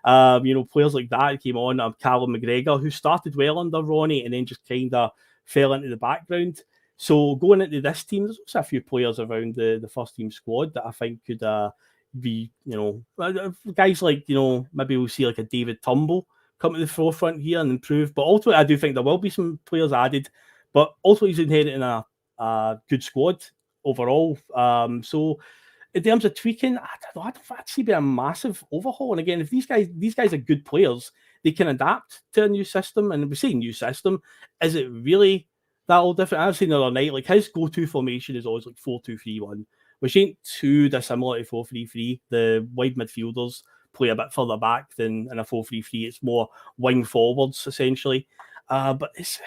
Players like that came on. Callum McGregor, who started well under Ronnie and then just kind of fell into the background. So going into this team, there's also a few players around the first team squad that I think could be, guys like, maybe we'll see like a David Turnbull come to the forefront here and improve. But ultimately, I do think there will be some players added. But also, he's inheriting a good squad overall. So in terms of tweaking, I don't actually be a massive overhaul. And again, if these guys are good players, they can adapt to a new system. And we say new system, is it really that all different? I've seen the other night, like his go-to formation is always like 4-2-3-1, which ain't too dissimilar to 4-3-3. The wide midfielders play a bit further back than in a 4-3-3. It's more wing forwards essentially, but it's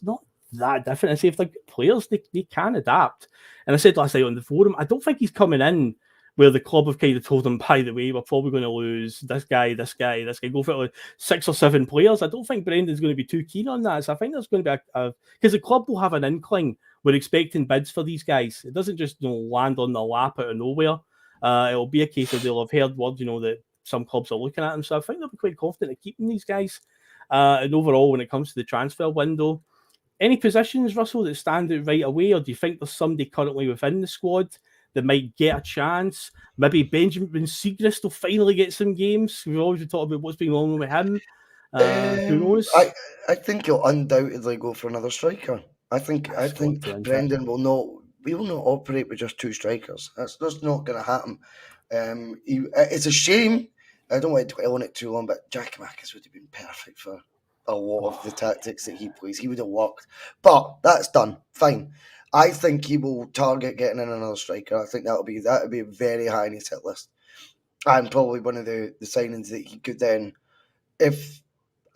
not that different. I say if they're good players, they can adapt. And I said last night on the forum, I don't think he's coming in where the club have kind of told him, by the way, we're probably going to lose this guy, go for like 6 or 7 players. I don't think Brendan's going to be too keen on that. So I think there's going to be because the club will have an inkling. We're expecting bids for these guys. It doesn't just land on their lap out of nowhere. It'll be a case of they'll have heard word, that some clubs are looking at them. So I think they'll be quite confident in keeping these guys. And overall, when it comes to the transfer window, any positions, Russell, that stand out right away, or do you think there's somebody currently within the squad that might get a chance? Maybe Benjamin Siegrist will finally get some games. We've always been talking about what's been wrong with him. Who knows? I think he'll undoubtedly go for another striker. I think Brendan will not. We will not operate with just 2 strikers. That's not going to happen. It's a shame. I don't want to dwell on it too long, but Jack Marcus would have been perfect for a lot of the tactics that he plays. He would have worked, but that's done. Fine. I think he will target getting in another striker. I think that would be very high on his hit list, and probably one of the signings that he could then, if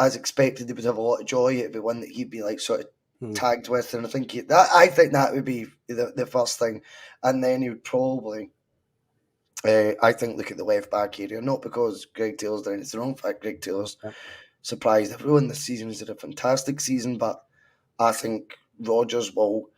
as expected, he would have a lot of joy. It'd be one that he'd be like sort of tagged with, and I think that would be the first thing, and then he would probably. I think look at the left back area, not because Greg Taylor's doing it's the wrong fact. Greg Taylor's surprised everyone this season. He's had a fantastic season, but I think Rodgers will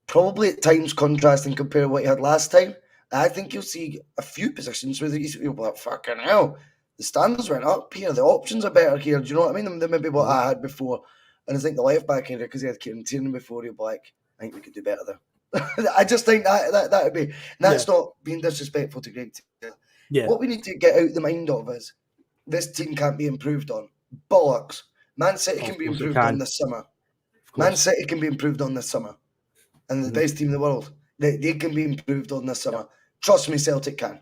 probably at times contrast and compare what he had last time. I think you'll see a few positions where you'll be like, fucking hell, the standards went up here, the options are better here. Do you know what I mean? Than maybe what I had before. And I think the left back area, because he had Kieran Tierney before, he'll be like, I think we could do better there. I just think that would be. That's not being disrespectful to Greg Taylor. Yeah. What we need to get out the mind of is this team can't be improved on. Bollocks. Man City can be improved on this summer. Man City can be improved on this summer. And the best team in the world. They can be improved on this summer. Trust me, Celtic can.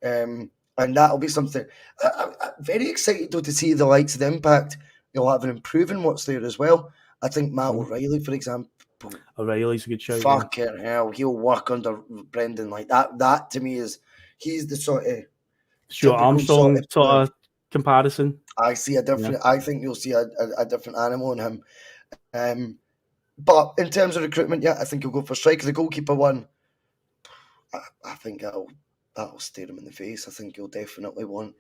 And that'll be something. I'm very excited though to see the likes of the impact you'll have in improving what's there as well. I think Matt O'Reilly, for example. O'Reilly's a good shout. Fucking hell, he'll work under Brendan like that. That to me he's the sort of Stuart Armstrong sort of comparison. I see a different. Yeah. I think you'll see a different animal in him. But in terms of recruitment, I think he'll go for strikers. The goalkeeper one, I think that'll stare him in the face. I think he'll definitely want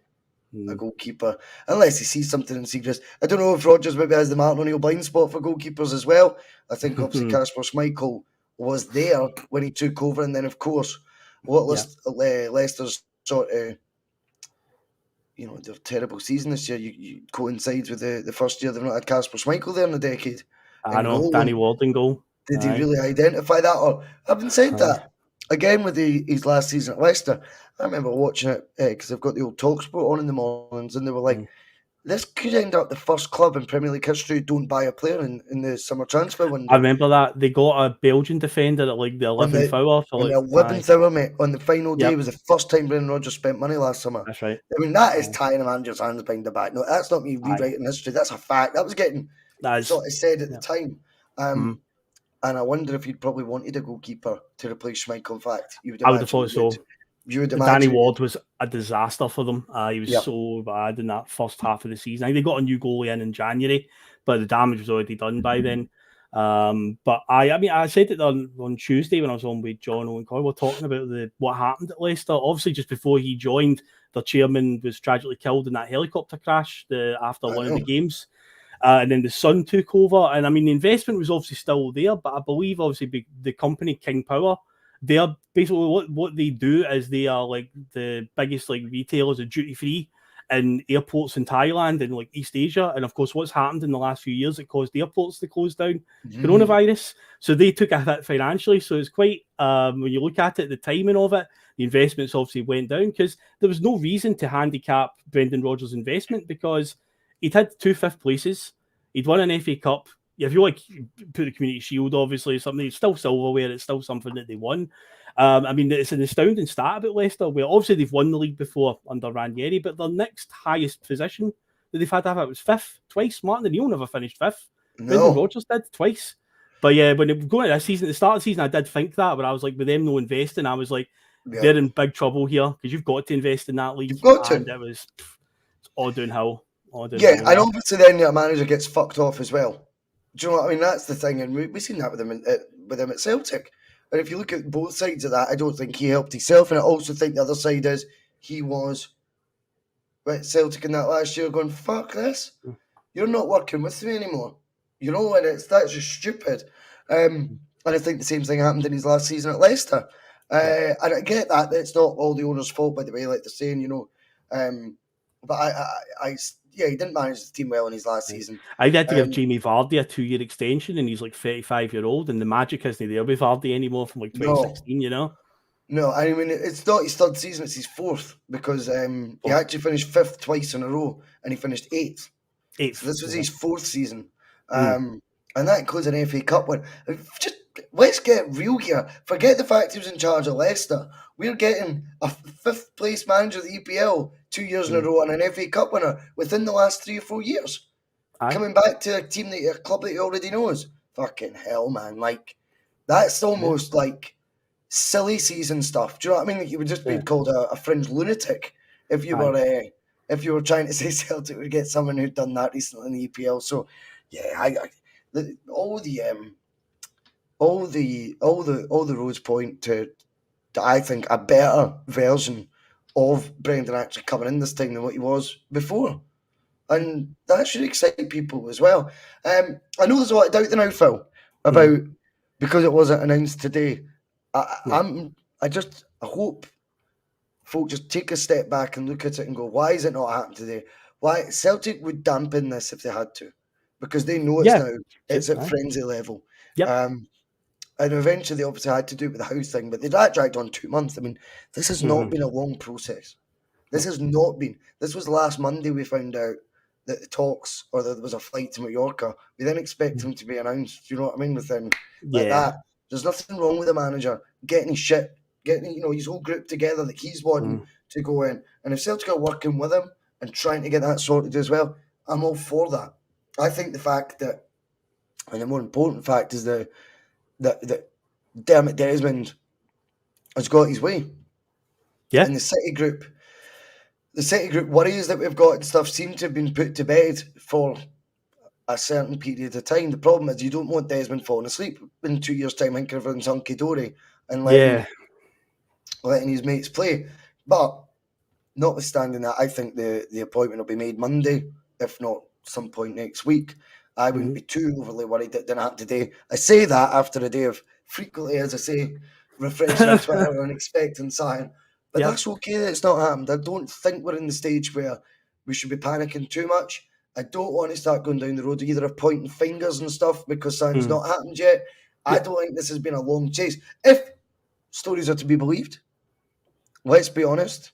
a goalkeeper, unless he sees something in Siegrist. I don't know if Rodgers maybe has the Martin O'Neill blind spot for goalkeepers as well. I think obviously Kasper Schmeichel was there when he took over, and then of course Leicester's sort of their terrible season this year. You coincides with the first year they've not had Kasper Schmeichel there in a decade. I know, Danny Ward in goal. Did he really identify that? Or having said that, again with his last season at Leicester, I remember watching it because I've got the old TalkSport on in the mornings, and they were like, this could end up the first club in Premier League history who don't buy a player in the summer transfer window. I remember that. They got a Belgian defender at like the 11th hour. The 11th hour, mate, on the final day was the first time Brendan Rodgers spent money last summer. That's right. I mean, that is tying a manager's hands behind the back. No, that's not me rewriting history. That's a fact. That was getting sort of said at the time. And I wonder if you'd probably wanted a goalkeeper to replace Schmeichel. In fact, I would have thought so. You would imagine. Danny Ward was a disaster for them. He was so bad in that first half of the season. I think they got a new goalie in January, but the damage was already done by then. But I said it on Tuesday when I was on with John Owen Coy. We're talking about what happened at Leicester. Obviously, just before he joined, their chairman was tragically killed in that helicopter crash after one of the games. And then the son took over. And I mean, the investment was obviously still there, but I believe obviously the company King Power they're basically what they do is they are like the biggest like retailers of duty free in airports in Thailand and like East Asia. And of course, what's happened in the last few years, it caused the airports to close down, coronavirus. So they took a hit financially. So it's quite, when you look at it, the timing of it, the investments obviously went down because there was no reason to handicap Brendan Rodgers' investment because he'd had 2 fifth places. He'd won an FA Cup. If you like put the Community Shield, obviously, something, it's still silverware, it's still something that they won. I mean, it's an astounding stat about Leicester, where obviously they've won the league before under Ranieri, but their next highest position that they've had to have it was 5th twice. Martin O'Neill never finished 5th. Brendan Rodgers did twice. But yeah, when it going into this season, at the start of the season, I did think that, but I was like, with them no investing, I was like, they're in big trouble here because you've got to invest in that league. You've got to. And it was all downhill. And obviously then your manager gets fucked off as well. Do you know what I mean? That's the thing, and we've seen that with him at Celtic. And if you look at both sides of that, I don't think he helped himself, and I also think the other side is he was at Celtic in that last year going, fuck this, you're not working with me anymore. You know, and that's just stupid. And I think the same thing happened in his last season at Leicester. And I get that it's not all the owner's fault, by the way, like they're saying, you know. But he didn't manage the team well in his last season. I had to give Jamie Vardy a 2-year extension, and he's like 35-year-old, and the magic isn't there with Vardy anymore from like 2016, you know? No, I mean, it's not his 3rd season, it's his 4th, because he actually finished 5th twice in a row, and he finished 8th. So this was his 4th season. And that includes an FA Cup win. Just let's get real here. Forget the fact he was in charge of Leicester. We're getting a 5th place manager of the EPL 2 years in a row and an FA Cup winner within the last 3 or 4 years. Coming back to a club that he already knows. Fucking hell, man. Like, that's almost like silly season stuff. Do you know what I mean? Like, you would just be called a fringe lunatic if you were trying to say Celtic would get someone who'd done that recently in the EPL. So, yeah, all the roads point to I think a better version of Brendan actually coming in this time than what he was before, and that should excite people as well. I know there's a lot of doubt now, Phil, about because it wasn't announced today. I hope folk just take a step back and look at it and go, why is it not happening today? Why Celtic would dampen this if they had to, because they know it's at frenzy level. And eventually they obviously had to do it with the house thing, but that dragged on 2 months. I mean, this has not been a long process. This has not been. This was last Monday we found out that the talks, or that there was a flight to Mallorca. We then expect him to be announced. Do you know what I mean? With him like that. There's nothing wrong with the manager getting his shit, getting his whole group together that he's wanting to go in. And if Celtic are working with him and trying to get that sorted as well, I'm all for that. I think the fact that, and the more important fact is that Dermot Desmond has got his way. Yeah. And the City group worries that we've got and stuff seem to have been put to bed for a certain period of time. The problem is you don't want Desmond falling asleep in 2 years' time thinking everyone's hunky-dory and letting his mates play. But notwithstanding that, I think the appointment will be made Monday, if not some point next week. I wouldn't be too overly worried that it didn't happen today. I say that after a day of frequently, as I say, refreshing on Twitter and expecting something. But that's okay that it's not happened. I don't think we're in the stage where we should be panicking too much. I don't want to start going down the road either of pointing fingers and stuff because something's not happened yet. I don't think this has been a long chase. If stories are to be believed, let's be honest,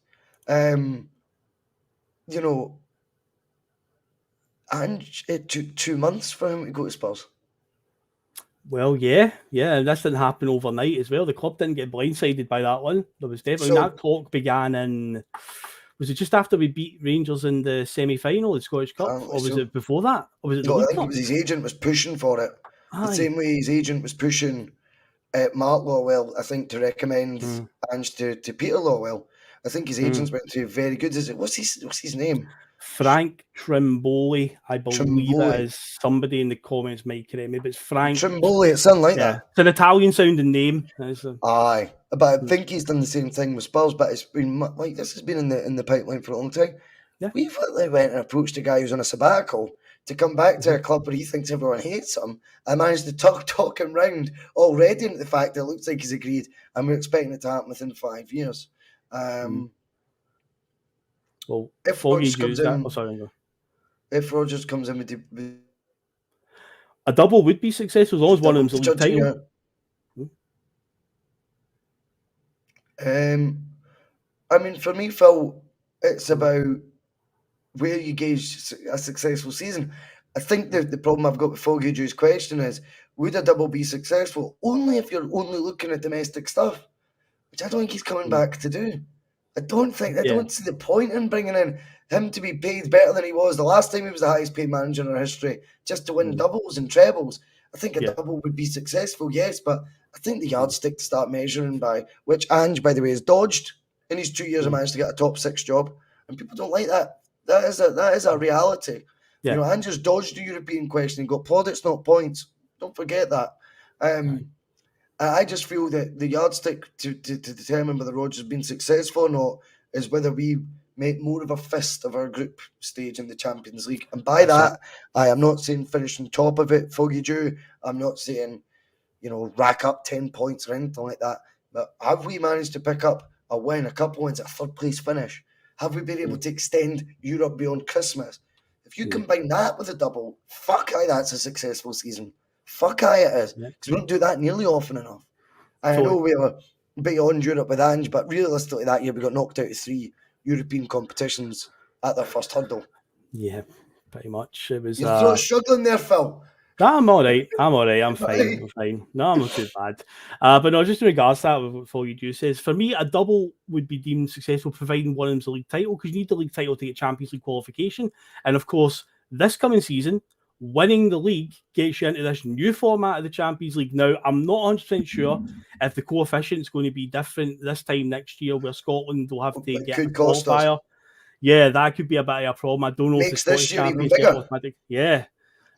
and it took 2 months for him to go to Spurs. Well, yeah, this didn't happen overnight as well. The club didn't get blindsided by that one. There was definitely that talk began in. Was it just after we beat Rangers in the semi-final, the Scottish Cup, or was it before that? Or was it I think it was his agent was pushing for it. The same way his agent was pushing Mark Lawwell, I think, to recommend Ange to Peter Lawwell. I think his agents went to very good. Is it what's his name? Frank Trimboli, I believe it is. Somebody in the comments might correct me, but it's Frank Trimboli. It sounds like that. It's an Italian-sounding name. Aye, but I think he's done the same thing with Spurs. But it's been like this has been in the pipeline for a long time. Yeah. We've went and approached a guy who's on a sabbatical to come back to a club where he thinks everyone hates him and managed to talk him round already into the fact that it looks like he's agreed and we're expecting it to happen within 5 years. Well, if Foggy Rodgers comes Jews, in, oh, sorry, if Rodgers comes in with a double would be successful as long as one of them's a league title. I mean, for me, Phil, it's about where you gauge a successful season. I think the problem I've got with Foggy Jew's question is, would a double be successful? Only if you're only looking at domestic stuff, which I don't think he's coming back to do. I don't see the point in bringing in him to be paid better than he was the last time he was the highest paid manager in our history, just to win doubles and trebles. I think a double would be successful, yes, but I think the yardstick to start measuring by, which Ange, by the way, has dodged in his 2 years, managed to get a top 6 job, and people don't like that. That is a reality. Yeah. You know, Ange has dodged the European question and got plaudits, not points. Don't forget that. I just feel that the yardstick to determine whether Rodgers has been successful or not is whether we make more of a fist of our group stage in the Champions League. And by that, I am not saying finishing top of it, Foggy Jew. I'm not saying, rack up 10 points or anything like that. But have we managed to pick up a win, a couple wins, a third place finish? Have we been able to extend Europe beyond Christmas? If you combine that with a double, fuck aye, that's a successful season. Fuck aye it is. Because we don't do that nearly often enough. I know we were beyond Europe with Ange, but realistically that year we got knocked out of 3 European competitions at their first hurdle. Yeah, pretty much. It was. You're struggling there, Phil. No, I'm all right. I'm fine. No, I'm not too bad. But no, just in regards to that, what Foggy Jew says, for me, a double would be deemed successful providing one of them's a league title, because you need the league title to get Champions League qualification. And of course, this coming season, winning the league gets you into this new format of the Champions League. Now, I'm not 100% sure if the coefficient is going to be different this time next year, where Scotland will have to get a qualifier. Yeah, that could be a bit of a problem. I don't know if the Scottish champions get automatic. Yeah.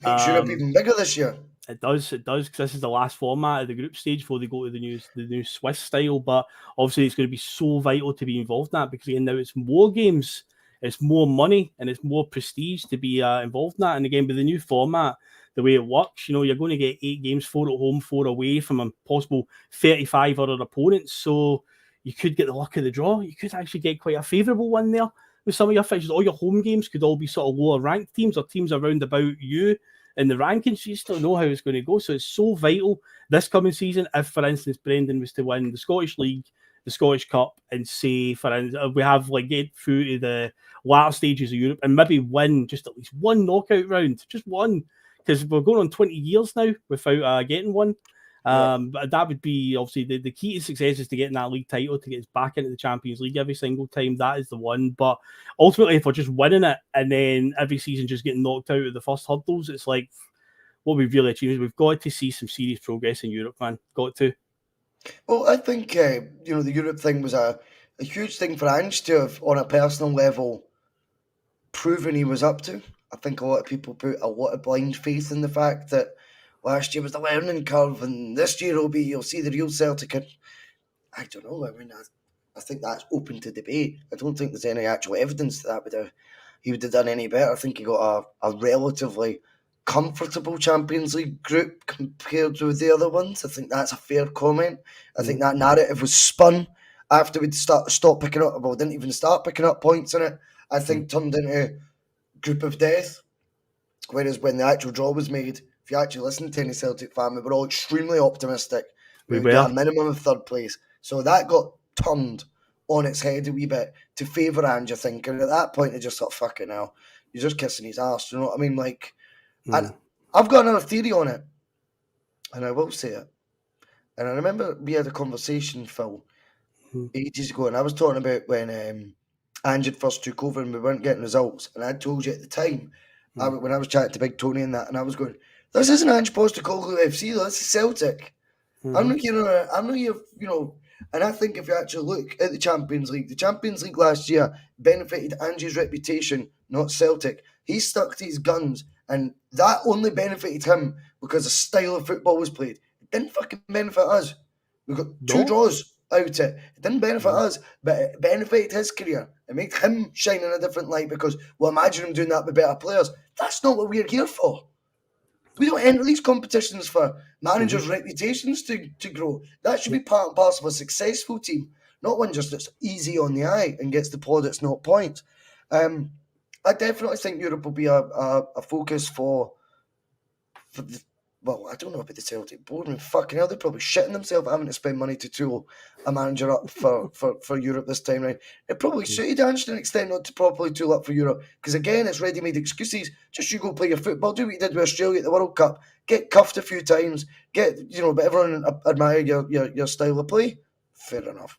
Makes Europe even bigger this year. It does, because this is the last format of the group stage before they go to the new Swiss style. But obviously, it's going to be so vital to be involved in that, because again, now it's more games, it's more money, and it's more prestige to be involved in that. And again, with the new format, the way it works, you're going to get 8 games, 4 at home, 4 away from a possible 35 other opponents. So you could get the luck of the draw. You could actually get quite a favourable one there with some of your fixtures. All your home games could all be sort of lower ranked teams or teams around about you in the rankings. You just don't know how it's going to go. So it's so vital this coming season. If, for instance, Brendan was to win the Scottish League, the Scottish Cup, and say, for instance, we have get through to the latter stages of Europe and maybe win just at least one knockout round, just one, because we're going on 20 years now without getting one. But that would be obviously the key to success is to get that league title, to get us back into the Champions League every single time. That is the one. But ultimately, if we're just winning it and then every season just getting knocked out of the first hurdles, it's like what we've really achieved is we've got to see some serious progress in Europe, man. Got to. Well, I think the Europe thing was a huge thing for Ange to have, on a personal level, proven he was up to. I think a lot of people put a lot of blind faith in the fact that last year was the learning curve, and this year you'll see the real Celtic. And I don't know. I mean, I think that's open to debate. I don't think there's any actual evidence that he would have done any better. I think he got a relatively comfortable Champions League group compared with the other ones. I think that's a fair comment. I think that narrative was spun after we'd stopped picking up. Well, didn't even start picking up points in it. I think turned into group of death. Whereas when the actual draw was made, if you actually listen to any Celtic fan, we were all extremely optimistic. We would get a minimum of third place. So that got turned on its head a wee bit to favour Ange, I think. And at that point, it just thought, fuck it now. You're just kissing his ass. You know what I mean? And I've got another theory on it. And I will say it. And I remember we had a conversation, Phil, ages ago. And I was talking about when Ange had first took over and we weren't getting results. And I told you at the time, when I was chatting to Big Tony and that, and I was going, this isn't Ange Postecoglou FC, though. This is Celtic. I'm not here, and I think if you actually look at the Champions League last year benefited Ange's reputation, not Celtic. He stuck to his guns, and that only benefited him because the style of football was played. It didn't fucking benefit us. We got 2 draws. out it. It didn't benefit us, but it benefited his career. It made him shine in a different light because, well, imagine him doing that with better players. That's not what we're here for. We don't enter these competitions for managers' reputations to grow. That should be part and parcel of a successful team, not one just that's easy on the eye and gets the plaudits, not points. I definitely think Europe will be a focus for the, well, I don't know about the Celtic board. I mean, fucking hell, they're probably shitting themselves having to spend money to tool a manager up for Europe this time round. It probably suited Ange to an extent not to properly tool up for Europe because, again, it's ready-made excuses. Just you go play your football, do what you did with Australia at the World Cup, get cuffed a few times, but everyone admire your style of play. Fair enough.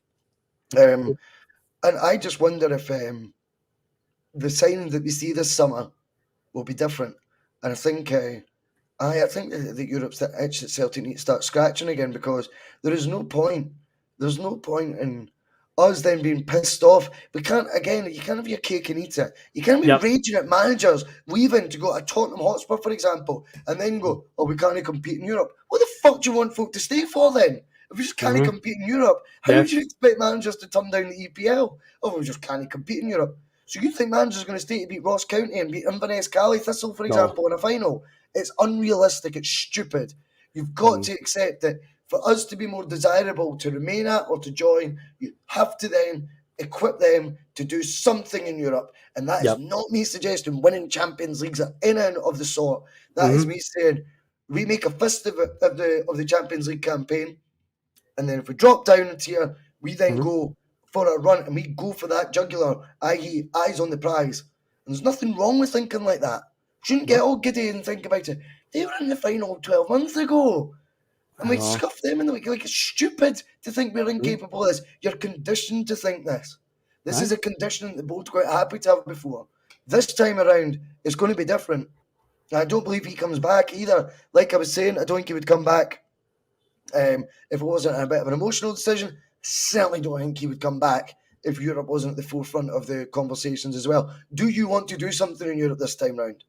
And I just wonder if the signing that we see this summer will be different. And I think that Europe's the itch that Celtic need to start scratching again because there is no point. There's no point in us then being pissed off. You can't have your cake and eat it. You can't be raging at managers leaving to go to Tottenham Hotspur, for example, and then go, oh, we can't compete in Europe. What the fuck do you want folk to stay for then? If we just can't compete in Europe, how would you expect managers to turn down the EPL? Oh, we just can't compete in Europe. So you think managers are going to stay to beat Ross County and beat Inverness Cali Thistle, for example, in a final? It's unrealistic. It's stupid. You've got to accept that for us to be more desirable to remain at or to join, you have to then equip them to do something in Europe. And that is not me suggesting winning Champions Leagues or any of the sort. That is me saying we make a fist of the Champions League campaign. And then if we drop down a tier, we then go for a run and we go for that jugular, i.e. eyes on the prize. And there's nothing wrong with thinking like that. Shouldn't get all giddy and think about it. They were in the final 12 months ago. And we scuffed them in the week. Like, it's stupid to think we're incapable of this. You're conditioned to think this. This is a condition that the board's quite happy to have before. This time around, it's going to be different. I don't believe he comes back either. Like I was saying, I don't think he would come back if it wasn't a bit of an emotional decision. Certainly don't think he would come back if Europe wasn't at the forefront of the conversations as well. Do you want to do something in Europe this time round?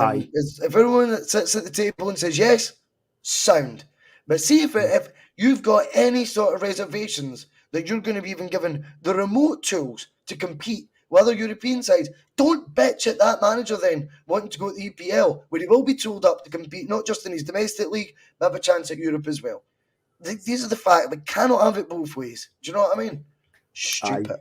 If everyone that sits at the table and says yes, sound. But see if you've got any sort of reservations that you're going to be even given the remote tools to compete with other European sides, don't bitch at that manager then wanting to go to the EPL, where he will be tooled up to compete not just in his domestic league, but have a chance at Europe as well. These are the facts. We cannot have it both ways. Do you know what I mean? Stupid.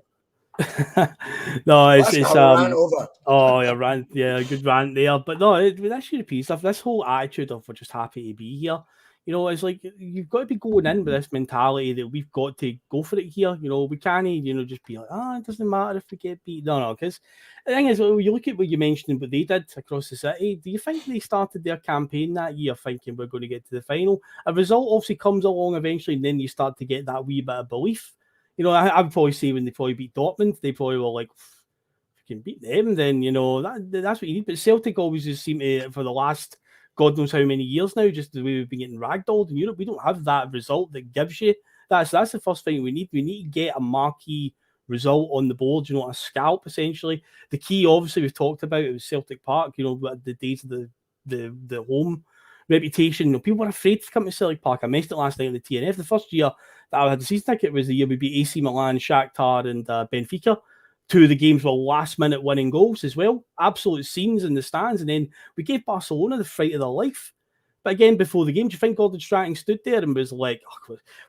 No, it's rant over. Oh, a rant, yeah, a good rant there. But no, with this European stuff, this whole attitude of we're just happy to be here, it's like you've got to be going in with this mentality that we've got to go for it here. We can't, just be like, it doesn't matter if we get beat. No, because the thing is, you look at what you mentioned, what they did across the city. Do you think they started their campaign that year thinking we're going to get to the final? A result obviously comes along eventually, and then you start to get that wee bit of belief. I would probably say when they probably beat Dortmund, they probably were like, can beat them, then that's what you need. But Celtic always just seem to, for the last God knows how many years now, just the way we've been getting ragdolled in Europe, we don't have that result that gives you that's the first thing we need. We need to get a marquee result on the board, a scalp essentially. The key, obviously, we've talked about it was Celtic Park. The days of the home reputation. People were afraid to come to Celtic Park. I mentioned it last night on the TNF. The first year that I had the season ticket was the year we beat AC Milan, Shakhtar, and Benfica. Two of the games were last-minute winning goals as well. Absolute scenes in the stands. And then we gave Barcelona the fright of their life. But again, before the game, do you think Gordon Strachan stood there and was like,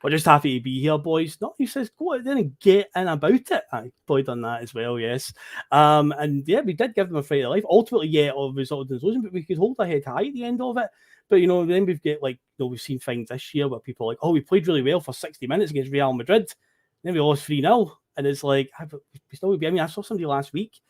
we're just happy to be here, boys? No, he says, go out there and get in about it. I probably done that as well, yes. And yeah, we did give them a fright of life. Ultimately, yeah, it resulted in losing, but we could hold our head high at the end of it. But, then we've got, we've seen things this year where people are like, we played really well for 60 minutes against Real Madrid. Then we lost 3-0. And it's like, we still would be. I mean, I saw somebody last week.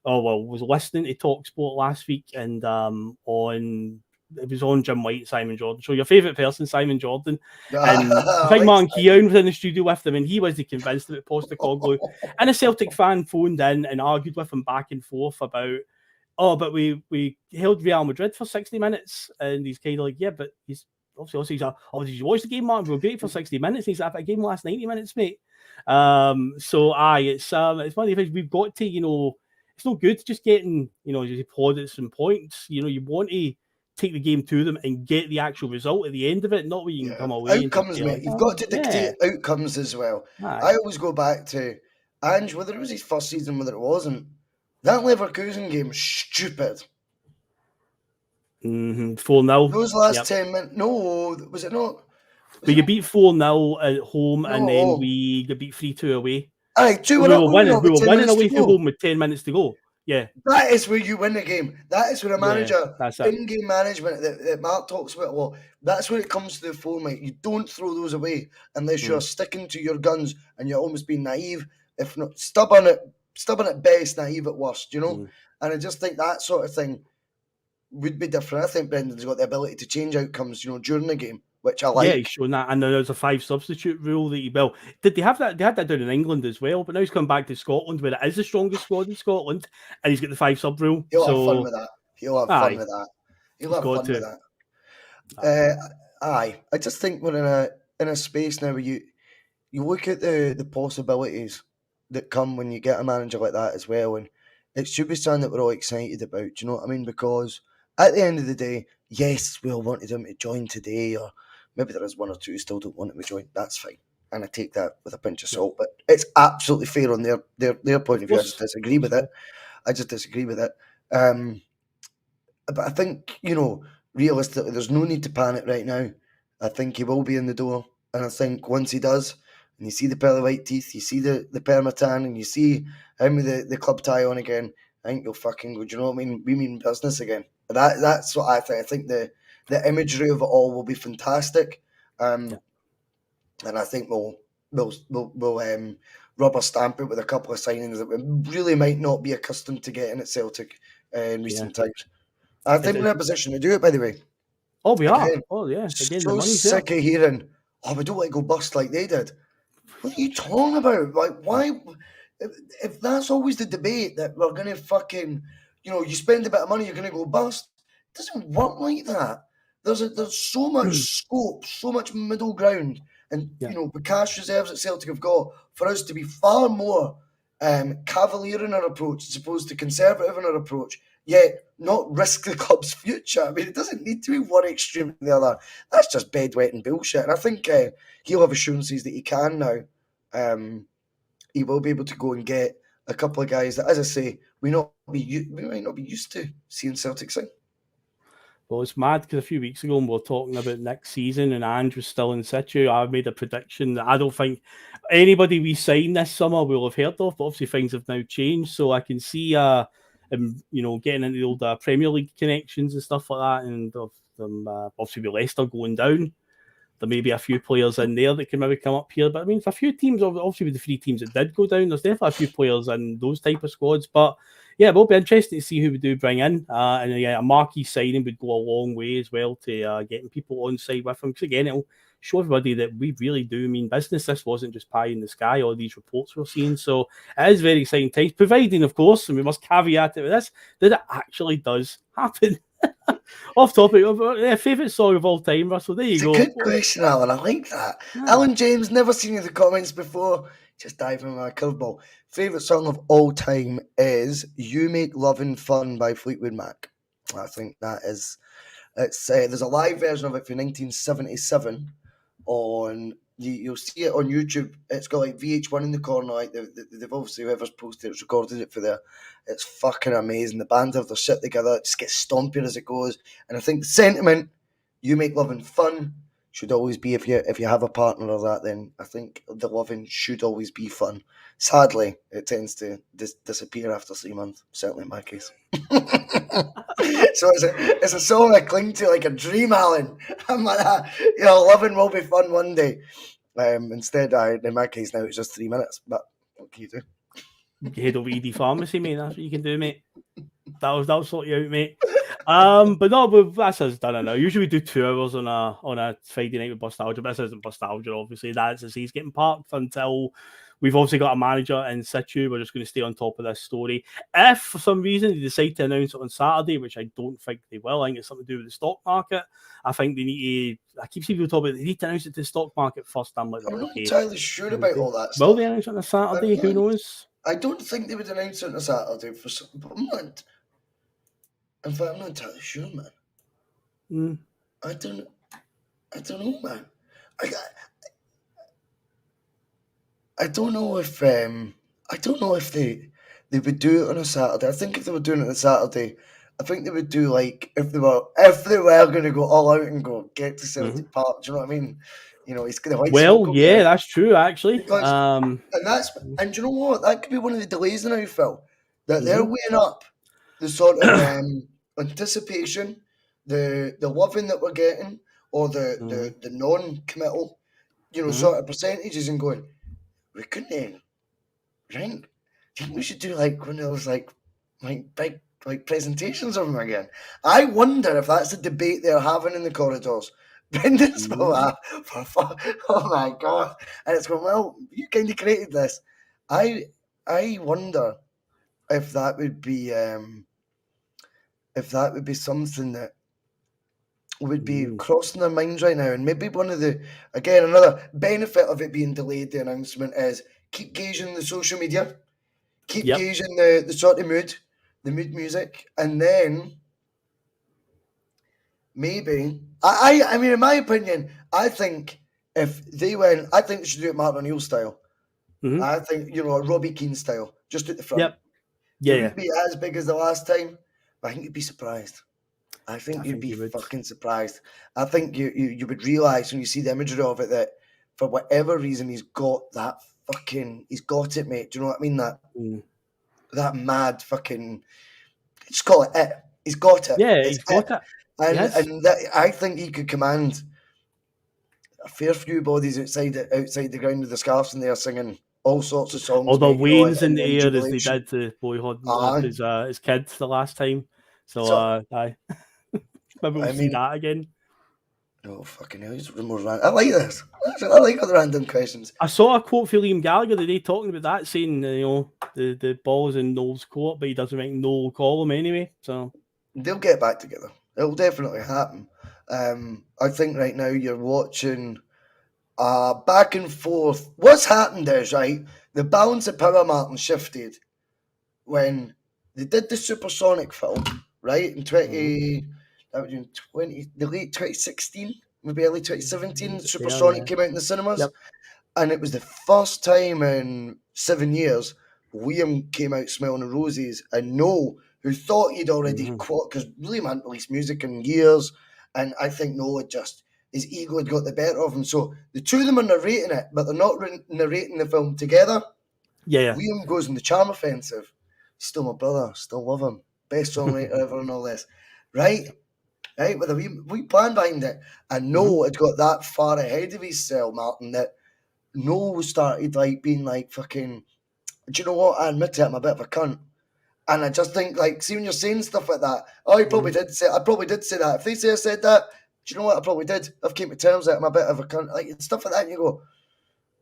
Was listening to TalkSport last week, and it was on Jim White and Simon Jordan. So your favourite person, Simon Jordan. And I think Martin Keown was in the studio with them, and he wasn't convinced about Postecoglou. And a Celtic fan phoned in and argued with him back and forth about, but we held Real Madrid for 60 minutes. And he's kind of like, yeah, but he's obviously he's did you watch the game, Martin? We were great for 60 minutes. And he's like, a game last 90 minutes, mate. It's one of the things we've got to, it's no good just getting, just plaudits and points. You want to take the game to them and get the actual result at the end of it, not where you can come away outcomes, and mate. You've got to dictate outcomes as well. Aye. I always go back to Ange, whether it was his first season, whether it wasn't. That Leverkusen game was stupid. 4-0. Those last 10 minutes. No, was it not? But you beat 4-0 at home, and then we got beat 3-2 away. Aye, 2-1 we were winning. We were winning away from home home with 10 minutes to go. Yeah. That is where you win the game. That is where a manager, in-game management that Mark talks about a lot, that's where it comes to the fore, mate. You don't throw those away unless you're sticking to your guns and you're almost being naive, if not stubborn at best, naive at worst, you know? And I just think that sort of thing would be different. I think Brendan's got the ability to change outcomes, you know, during the game, which I like. Yeah, he's shown that, and there's a 5 substitute rule that he built. Did they have that? They had that down in England as well, but now he's come back to Scotland, where it is the strongest squad in Scotland, and he's got the 5 sub rule. He'll have fun with that. He'll have fun with that. Aye, I just think we're in a space now where you look at the possibilities that come when you get a manager like that as well, and it should be something that we're all excited about. Do you know what I mean? Because at the end of the day, yes, we all wanted him to join today, or maybe there is one or two who still don't want him to join. That's fine, and I take that with a pinch of salt. But it's absolutely fair on their point of view. I just disagree with it. But I think, you know, realistically, there's no need to panic right now. I think he will be in the door, and I think once he does, and you see the pearly white teeth, you see the permatan, and you see him with the club tie on again, I think you'll fucking go, do you know what I mean? We mean business again. That's what I think. I think the imagery of it all will be fantastic, and I think we'll rubber stamp it with a couple of signings that we really might not be accustomed to getting at Celtic in recent times. I think we're in a position to do it, by the way. Oh, we are. Oh, yeah. Again, so sick of hearing, we don't want to go bust like they did. What are you talking about? Like, why? If that's always the debate, that we're going to fucking, you know, you spend a bit of money, you're going to go bust. It doesn't work like that. There's so much scope, so much middle ground, and you know, the cash reserves that Celtic have got for us to be far more cavalier in our approach as opposed to conservative in our approach, yet not risk the club's future. I mean, it doesn't need to be one extreme or the other. That's just bedwetting bullshit. And I think he'll have assurances that he can now. He will be able to go and get a couple of guys that, as I say, we might not be used to seeing Celtic sing. Well, it's mad because a few weeks ago we were talking about next season and Ange was still in situ. I've made a prediction that I don't think anybody we sign this summer will have heard of, but obviously things have now changed. So I can see him, you know, getting into the old Premier League connections and stuff like that, and obviously with Leicester going down, there may be a few players in there that can maybe come up here. But I mean, for a few teams, obviously with the 3 teams that did go down, there's definitely a few players in those type of squads. But yeah, it will be interesting to see who we do bring in. And yeah, a marquee signing would go a long way as well to getting people on side with him. Because again, it'll show everybody that we really do mean business. This wasn't just pie in the sky, all these reports we're seeing. So it is very exciting times, providing, of course, and we must caveat it with this, that it actually does happen. Off topic, favourite song of all time, Russell. There you go. It's a good question, Alan. I like that. Yeah. Alan James, never seen in the comments before. Just diving in my curveball. Favourite song of all time is "You Make Lovin' Fun" by Fleetwood Mac. I think that is. There's a live version of it from 1977 on. You'll see it on YouTube. It's got like VH1 in the corner. Like they've obviously, whoever's posted it's recorded it for there. It's fucking amazing. The band have their shit together. It just gets stompier as it goes. And I think the sentiment, "You make loving fun," should always be, if you have a partner or that, then I think the loving should always be fun. Sadly, it tends to disappear after 3 months. Certainly in my case. So it's a song I cling to like a dream, Alan. I'm like that. You know, loving will be fun one day. Instead, in my case now, it's just 3 minutes. But what can you do? You head over to ED Pharmacy, mate. That's what you can do, mate. That'll sort you out, mate. But no, that's us done it now. Usually we do 2 hours on a Friday night with Bustalgia, but this isn't Bustalgia, obviously. That's as he's getting parked until we've obviously got a manager in situ. We're just going to stay on top of this story. If for some reason they decide to announce it on Saturday, which I don't think they will, I think it's something to do with the stock market. I think they need to. I keep seeing people talk about they need to announce it to the stock market first. I'm like, I'm not entirely sure about all that stuff. Will they announce it on a Saturday? Who knows? I don't think they would announce it on a Saturday. I'm not entirely sure, man. I don't know, man. I don't know if they would do it on a Saturday. I think if they were doing it on a Saturday, I think they would do like if they were going to go all out and go get to Celtic Park. Do you know what I mean? You know, he's going to Well, yeah, that's true actually. Because, and do you know what? That could be one of the delays now, Phil. That they're weighing up the sort of anticipation, the loving that we're getting, or the non-committal, sort of percentages, and going, we couldn't, right? I think we should do like one of those like big presentations of them again. I wonder if that's the debate they're having in the corridors. Brendan's oh my god! And it's going, well, you kind of created this. I wonder if that would be something that would be crossing their minds right now. And maybe another benefit of it being delayed, the announcement, is keep gauging the social media, keep gauging the sort of mood, the mood music, and then maybe I mean, in my opinion, I think if they went, I think they should do it Martin O'Neill style. I think, Robbie Keane style, just at the front. Yep. Yeah. It wouldn't be as big as the last time, but I think you'd be surprised. I think you'd be fucking surprised. I think you would realise when you see the imagery of it that for whatever reason he's got it, mate. Do you know what I mean? That mad fucking, just call it it. He's got it. Yeah, he's got it. And that, I think he could command a fair few bodies outside the ground with the scarves and they are singing all sorts of songs. All the wains in the air as they did the boy holding his kids the last time. So maybe we'll see that again. Oh, fucking hell. I like this. I like other random questions. I saw a quote for Liam Gallagher today talking about that, saying, the ball's in Noel's court, but he doesn't think Noel call him anyway. So they'll get back together. It'll definitely happen. I think right now you're watching back and forth. What's happened is, right, the balance of power, Martin, shifted when they did the Supersonic film, right, in the late 2016, maybe early 2017. Supersonic came out in the cinemas, and it was the first time in 7 years Liam came out smelling the roses, and Noel, who thought he'd already because Liam hadn't released music in years, and I think Noel his ego had got the better of him. So the two of them are narrating it, but they're not narrating the film together. Yeah. Liam goes in the charm offensive. Still my brother, still love him. Best songwriter ever and all this. Right? With a wee plan behind it. And Noel had got that far ahead of himself, Martin, that Noel started being fucking, do you know what? I admit it, I'm a bit of a cunt. And I just think, see, when you're saying stuff like that, I probably did say that. If they say I said that, do you know what? I probably did. I've came to terms that I'm a bit of a cunt. Stuff like that, and you go,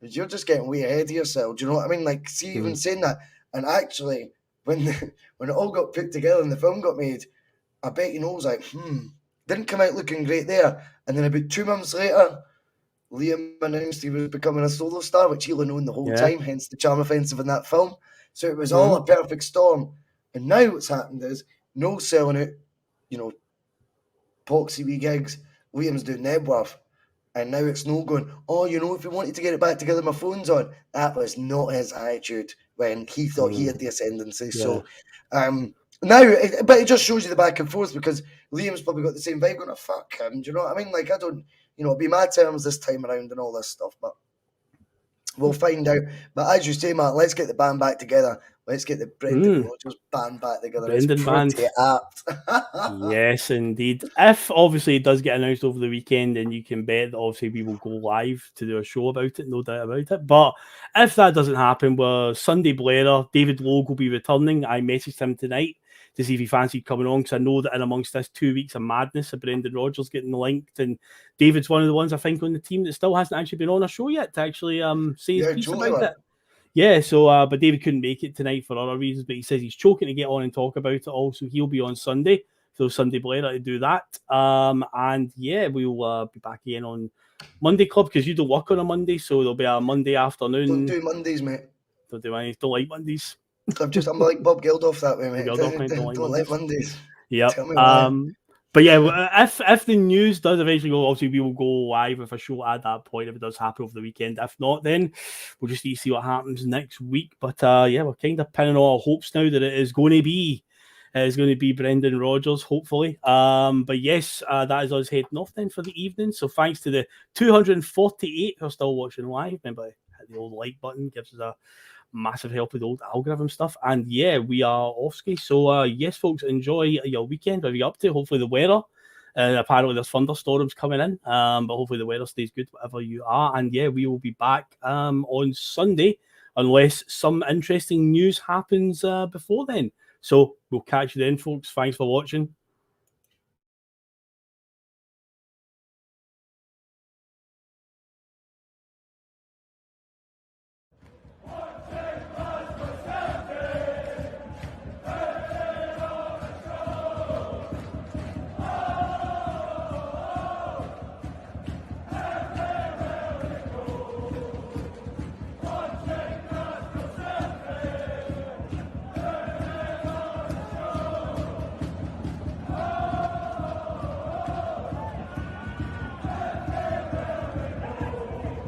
you're just getting way ahead of yourself. Do you know what I mean? See, even saying that. And actually, when it all got put together and the film got made, I bet Noel's didn't come out looking great there. And then about 2 months later, Liam announced he was becoming a solo star, which he'll have known the whole time, hence the charm offensive in that film. So it was all a perfect storm. And now what's happened is Noel's selling out, poxy wee gigs. Liam's doing Nebworth. And now it's Noel going, if he wanted to get it back together, my phone's on. That was not his attitude when he thought he had the ascendancy. Yeah. So but it just shows you the back and forth, because Liam's probably got the same vibe going, fuck him. Do you know what I mean? I don't, it'll be my terms this time around and all this stuff. But we'll find out. But as you say, Matt, let's get the band back together. Let's get the Brendan Rodgers band back together. Brendan band. Apt. Yes, indeed. If obviously it does get announced over the weekend, and you can bet that obviously we will go live to do a show about it, no doubt about it. But if that doesn't happen, we're Sunday Blair, David Logue will be returning. I messaged him tonight to see if he fancied coming on, because I know that in amongst this 2 weeks of madness of Brendan Rodgers getting linked, and David's one of the ones I think on the team that still hasn't actually been on a show yet to actually say his piece about it. Yeah, so but David couldn't make it tonight for other reasons, but he says he's choking to get on and talk about it all, so he'll be on Sunday. So Sunday Blair to do that. And yeah, we'll be back again on Monday Club, because you don't work on a Monday, so there'll be a Monday afternoon. Don't do Mondays, mate. Don't like Mondays. I'm like Bob Geldof that way, mate. Don't like Mondays. Yep. But yeah, if the news does eventually go, obviously we will go live with a show at that point if it does happen over the weekend. If not, then we'll just need to see what happens next week. But yeah, we're kind of pinning all our hopes now that it is going to be Brendan Rodgers, hopefully. But yes, that is us heading off then for the evening. So thanks to the 248 who are still watching live. Remember, hit the old like button, gives us a massive help with the old algorithm stuff. And yeah, we are off ski. So yes, folks, enjoy your weekend. What are you up to? Hopefully the weather. Apparently there's thunderstorms coming in. But hopefully the weather stays good wherever you are. And yeah, we will be back on Sunday unless some interesting news happens before then. So we'll catch you then, folks. Thanks for watching.